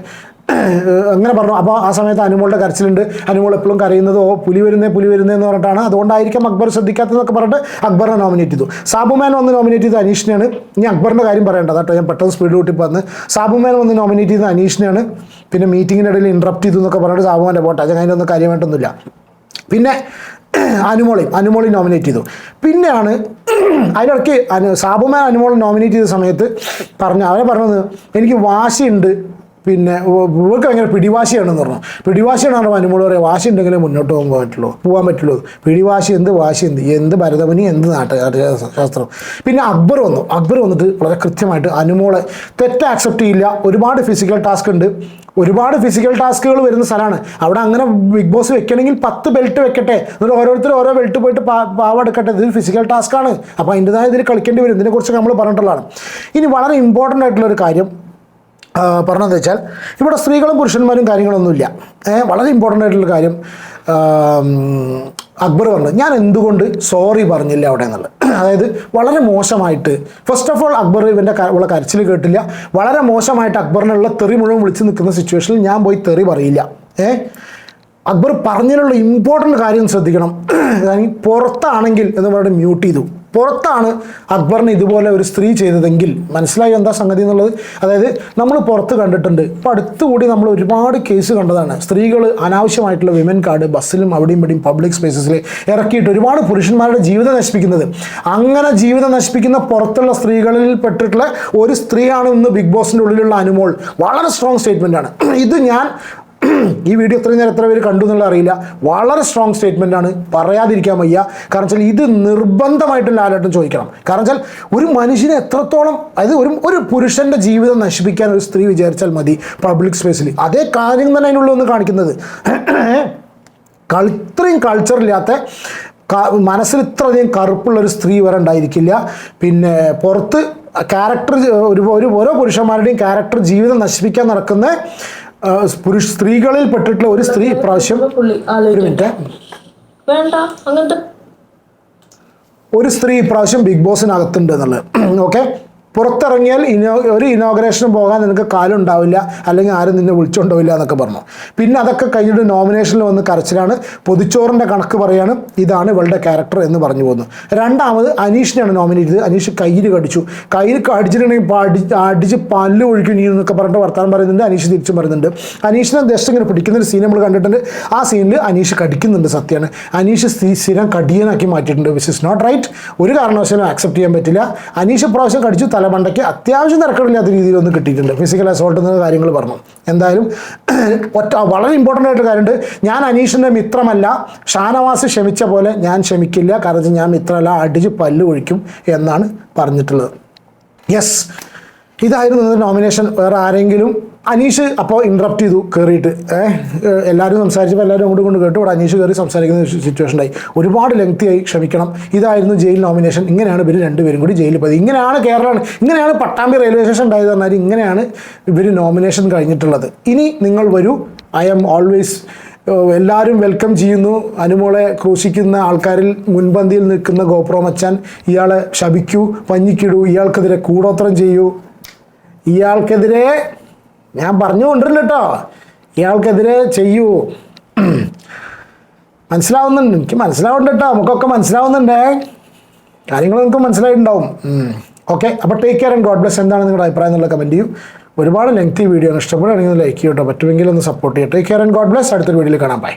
അങ്ങനെ പറഞ്ഞു. അപ്പോൾ ആ സമയത്ത് അനുമോളുടെ കരച്ചിലുണ്ട്, അനുമോൾ എപ്പോഴും കരയുന്നത് പുലി വരുന്നേ എന്ന് പറഞ്ഞിട്ടാണ്. അതുകൊണ്ടായിരിക്കും അക്ബർ ശ്രദ്ധിക്കാത്തതെന്നൊക്കെ പറഞ്ഞിട്ട് അക്ബറിനെ നോമിനേറ്റ് ചെയ്തു. സാബുമാൻ വന്ന് നോമിനേറ്റ് ചെയ്ത് അനീഷിനെയാണ്. ഇനി അക്ബറിൻ്റെ കാര്യം പറയേണ്ടത് കേട്ടോ, ഞാൻ പെട്ടെന്ന് സ്പീഡ് കൂട്ടി വന്ന്. സാബുമാൻ വന്ന് നോമിനേറ്റ് ചെയ്ത് അനീഷിനെയാണ്. പിന്നെ മീറ്റിങ്ങിൻ്റെ ഇടയിൽ ഇൻട്രപ്റ്റ് ചെയ്തു എന്നൊക്കെ പറഞ്ഞിട്ട് സാബുമാൻ്റെ പോട്ടെ, അതിനൊന്നും കാര്യമായിട്ടൊന്നുമില്ല. പിന്നെ അനുമോളി നോമിനേറ്റ് ചെയ്തു. പിന്നെയാണ് അതിനിടയ്ക്ക് സാബുമാൻ അനുമോളെ നോമിനേറ്റ് ചെയ്ത സമയത്ത് അവരെ പറഞ്ഞത് എനിക്ക് വാശിയുണ്ട്, പിന്നെ ഇവർക്ക് ഭയങ്കര പിടിവാശിയാണെന്ന് പറഞ്ഞു. പിടിവാശിയാണ് പറഞ്ഞാൽ അനുമോള് പറയാം, വാശി ഉണ്ടെങ്കിലേ മുന്നോട്ട് പോകാൻ പറ്റുള്ളൂ. പിടിവാശി വാശി എന്ത് ഭരതമുനി, എന്ത് നാട്ടുശാസ്ത്രം. പിന്നെ അക്ബർ വന്നിട്ട് വളരെ കൃത്യമായിട്ട് അനുമോളെ തെറ്റ് ആക്സെപ്റ്റ് ചെയ്യില്ല. ഒരുപാട് ഫിസിക്കൽ ടാസ്ക് ഉണ്ട്, ഒരുപാട് ഫിസിക്കൽ ടാസ്കുകൾ വരുന്ന സ്ഥലമാണ്. അവിടെ അങ്ങനെ ബിഗ് ബോസ് വെക്കണമെങ്കിൽ 10 ബെൽറ്റ് വെക്കട്ടെ, എന്നിട്ട് ഓരോരുത്തരും ഓരോ ബെൽറ്റ് പോയിട്ട് പാവെടുക്കട്ടെ. ഇത് ഫിസിക്കൽ ടാസ്ക്കാണ്, അപ്പോൾ അതിൻ്റെതായ ഇതിൽ കളിക്കേണ്ടി വരും. ഇതിനെക്കുറിച്ച് നമ്മൾ പറഞ്ഞിട്ടുള്ളതാണ്. ഇനി വളരെ ഇമ്പോർട്ടൻ്റ് ആയിട്ടുള്ളൊരു കാര്യം പറഞ്ഞതെന്ന് വെച്ചാൽ ഇവിടെ സ്ത്രീകളും പുരുഷന്മാരും കാര്യങ്ങളൊന്നുമില്ല. വളരെ ഇമ്പോർട്ടൻ്റ് ആയിട്ടുള്ള കാര്യം അക്ബർ പറഞ്ഞത്, ഞാൻ എന്തുകൊണ്ട് സോറി പറഞ്ഞില്ല അവിടെ എന്നുള്ളത്. അതായത് വളരെ മോശമായിട്ട്, ഫസ്റ്റ് ഓഫ് ഓൾ അക്ബർ ഉള്ള കരച്ചിൽ കേട്ടില്ല. വളരെ മോശമായിട്ട് അക്ബറിനുള്ള തെറി മുഴുവൻ വിളിച്ച് നിൽക്കുന്ന സിറ്റുവേഷനിൽ ഞാൻ പോയി തെറി പറയില്ല. അക്ബർ പറഞ്ഞതിലുള്ള ഇമ്പോർട്ടൻ്റ് കാര്യം ശ്രദ്ധിക്കണം. പുറത്താണെങ്കിൽ എന്ന് പറഞ്ഞിട്ട് മ്യൂട്ട് ചെയ്തു. പുറത്താണ് അക്ബറിന് ഇതുപോലെ ഒരു സ്ത്രീ ചെയ്തതെങ്കിൽ മനസ്സിലായി എന്താ സംഗതി എന്നുള്ളത്. അതായത് നമ്മൾ പുറത്ത് കണ്ടിട്ടുണ്ട്, ഇപ്പോൾ അടുത്തുകൂടി നമ്മൾ ഒരുപാട് കേസ് കണ്ടതാണ്. സ്ത്രീകൾ അനാവശ്യമായിട്ടുള്ള വിമൻ കാർഡ് ബസ്സിലും അവിടെയും ഇവിടെയും പബ്ലിക് സ്പേസസിൽ ഇറക്കിയിട്ട് ഒരുപാട് പുരുഷന്മാരുടെ ജീവിതം നശിപ്പിക്കുന്നത്. അങ്ങനെ ജീവിതം നശിപ്പിക്കുന്ന പുറത്തുള്ള സ്ത്രീകളിൽ പെട്ടിട്ടുള്ള ഒരു സ്ത്രീയാണ് ഇന്ന് ബിഗ് ബോസിൻ്റെ ഉള്ളിലുള്ള അനുമോൾ. വളരെ സ്ട്രോങ് സ്റ്റേറ്റ്മെൻ്റ് ആണ് ഇത്. ഞാൻ ഈ വീഡിയോ എത്രയും നേരം എത്ര പേര് കണ്ടു എന്നുള്ള അറിയില്ല. വളരെ സ്ട്രോങ് സ്റ്റേറ്റ്മെൻ്റ് ആണ്, പറയാതിരിക്കാൻ വയ്യ. കാരണം വെച്ചാൽ ഇത് നിർബന്ധമായിട്ടും ലാലേട്ടൻ ചോദിക്കണം. കാരണം വെച്ചാൽ ഒരു മനുഷ്യനെ എത്രത്തോളം, അതായത് ഒരു പുരുഷൻ്റെ ജീവിതം നശിപ്പിക്കാൻ ഒരു സ്ത്രീ വിചാരിച്ചാൽ മതി പബ്ലിക് സ്പേസിൽ. അതേ കാര്യം തന്നെ അതിനുള്ള ഒന്ന് കാണിക്കുന്നത്. ഇത്രയും കൾച്ചറില്ലാത്ത, മനസ്സിൽ ഇത്രയധികം കറുപ്പുള്ളൊരു സ്ത്രീ വരെ ഉണ്ടായിരിക്കില്ല. പിന്നെ പുറത്ത് ക്യാരക്ടർ ഓരോ പുരുഷന്മാരുടെയും ക്യാരക്ടർ ജീവിതം നശിപ്പിക്കാൻ നടക്കുന്ന സ്ത്രീകളിൽ പെട്ടിട്ടുള്ള ഒരു സ്ത്രീ ഇപ്രാവശ്യം ഒരു സ്ത്രീ ഇപ്രാവശ്യം ബിഗ് ബോസിനകത്തുണ്ട് എന്നുള്ളത്. ഓക്കെ, പുറത്തിറങ്ങിയാൽ ഒരു ഇനോഗ്രേഷന് പോകാൻ നിനക്ക് കാലം ഉണ്ടാവില്ല, അല്ലെങ്കിൽ ആരും നിന്നെ വിളിച്ചുകൊണ്ടാവില്ല എന്നൊക്കെ പറഞ്ഞു. പിന്നെ അതൊക്കെ കഴിഞ്ഞിട്ട് നോമിനേഷനിൽ വന്ന് കരച്ചിലാണ്. പൊതിച്ചോറിൻ്റെ കണക്ക് പറയാണ്, ഇതാണ് ഇവളുടെ ക്യാരക്ടർ എന്ന് പറഞ്ഞു പോകുന്നു. രണ്ടാമത് അനീഷിനെയാണ് നോമിനേറ്റ് ചെയ്തത്. അനീഷ് കയ്യിൽ കടിച്ചിട്ടുണ്ടെങ്കിൽ അടിച്ച് പല്ല് ഒഴിക്കും നീ എന്നൊക്കെ പറഞ്ഞിട്ട് വർത്താനം പറയുന്നുണ്ട്. അനീഷ് തിരിച്ചും പറയുന്നുണ്ട്. അനീഷിനെ ജസ്റ്റ് ഇങ്ങനെ പിടിക്കുന്നൊരു സീൻ നമ്മൾ കണ്ടിട്ടുണ്ട്. ആ സീനിൽ അനീഷ് കടിക്കുന്നുണ്ട്. സത്യമാണ്, അനീഷ് സ്ഥിരം കടിയനാക്കി മാറ്റിയിട്ടുണ്ട്. Which is not right. ഒരു കാരണവശാലും ആക്സെപ്റ്റ് ചെയ്യാൻ പറ്റില്ല. അനീഷ് പ്രാവശ്യം കടിച്ചു, തലമണ്ടയ്ക്ക് അത്യാവശ്യം തിരക്കടില്ലാത്ത രീതിയിലൊന്നും കിട്ടിയിട്ടുണ്ട്. ഫിസിക്കൽ അസോൾട്ട് എന്ന കാര്യങ്ങൾ പറഞ്ഞു. എന്തായാലും വളരെ ഇമ്പോർട്ടൻ്റ് ആയിട്ട് കാര്യമുണ്ട്. ഞാൻ അനീഷിൻ്റെ മിത്രമല്ല, ഷാനവാസ് ക്ഷമിച്ച പോലെ ഞാൻ ക്ഷമിക്കില്ല. കാരണം ഞാൻ മിത്രമല്ല, അടിച്ച് പല്ല് ഒഴിക്കും എന്നാണ് പറഞ്ഞിട്ടുള്ളത്. യെസ്, ഇതായിരുന്നു നോമിനേഷൻ. വേറെ ആരെങ്കിലും? അനീഷ് അപ്പോൾ ഇൻട്രപ്റ്റ് ചെയ്തു കയറിയിട്ട്. എല്ലാവരും സംസാരിച്ചപ്പോൾ എല്ലാവരും അങ്ങോട്ട് കൊണ്ട് കേട്ടു. ഇവിടെ അനീഷ് കയറി സംസാരിക്കുന്ന സിറ്റുവേഷൻ ഉണ്ടായി. ഒരുപാട് ലെങ്തി ആയി, ക്ഷമിക്കണം. ഇതായിരുന്നു ജയിൽ നോമിനേഷൻ. ഇങ്ങനെയാണ് ഇവർ രണ്ടുപേരും കൂടി ജയിലിൽ പോയത്. ഇങ്ങനെയാണ് പട്ടാമ്പി റെയിൽവേ സ്റ്റേഷൻ ഉണ്ടായത് പറഞ്ഞാൽ ഇങ്ങനെയാണ് ഇവർ നോമിനേഷൻ കഴിഞ്ഞിട്ടുള്ളത്. ഇനി നിങ്ങൾ വരൂ, ഐ ആം ഓൾവേസ് എല്ലാവരും വെൽക്കം ചെയ്യുന്നു. അനുമോളെ ക്രൂശിക്കുന്ന ആൾക്കാരിൽ മുൻപന്തിയിൽ നിൽക്കുന്ന ഗോപ്രോ മച്ചാൻ, ഇയാളെ ശപിക്കൂ, പഞ്ഞിക്കിടൂ, ഇയാൾക്കെതിരെ കൂടോത്രം ചെയ്യൂ, ഇയാൾക്കെതിരെ ഞാൻ പറഞ്ഞുകൊണ്ടിരുന്നു കേട്ടോ, ഇയാൾക്കെതിരെ ചെയ്യൂ. മനസ്സിലാവുന്നുണ്ട്, എനിക്ക് മനസ്സിലാവുന്നുണ്ട് കേട്ടോ, നമുക്കൊക്കെ മനസ്സിലാവുന്നുണ്ടേ, കാര്യങ്ങൾ നിങ്ങൾക്ക് മനസ്സിലായിട്ടുണ്ടാവും. ഓക്കെ, അപ്പോൾ take care and God bless. എന്താണ് നിങ്ങളുടെ അഭിപ്രായം എന്നുള്ള കമൻറ്റ് ചെയ്യൂ. ഒരുപാട് ലെങ്തി വീഡിയോ ആണ്, ഇഷ്ടപ്പെടുകയാണെങ്കിൽ ലൈക്ക് ചെയ്യട്ടോ, പറ്റുമെങ്കിൽ ഒന്ന് സപ്പോർട്ട് ചെയ്യാം. Take care and God bless. അടുത്തൊരു വീഡിയോയിൽ കാണാം. ബൈ.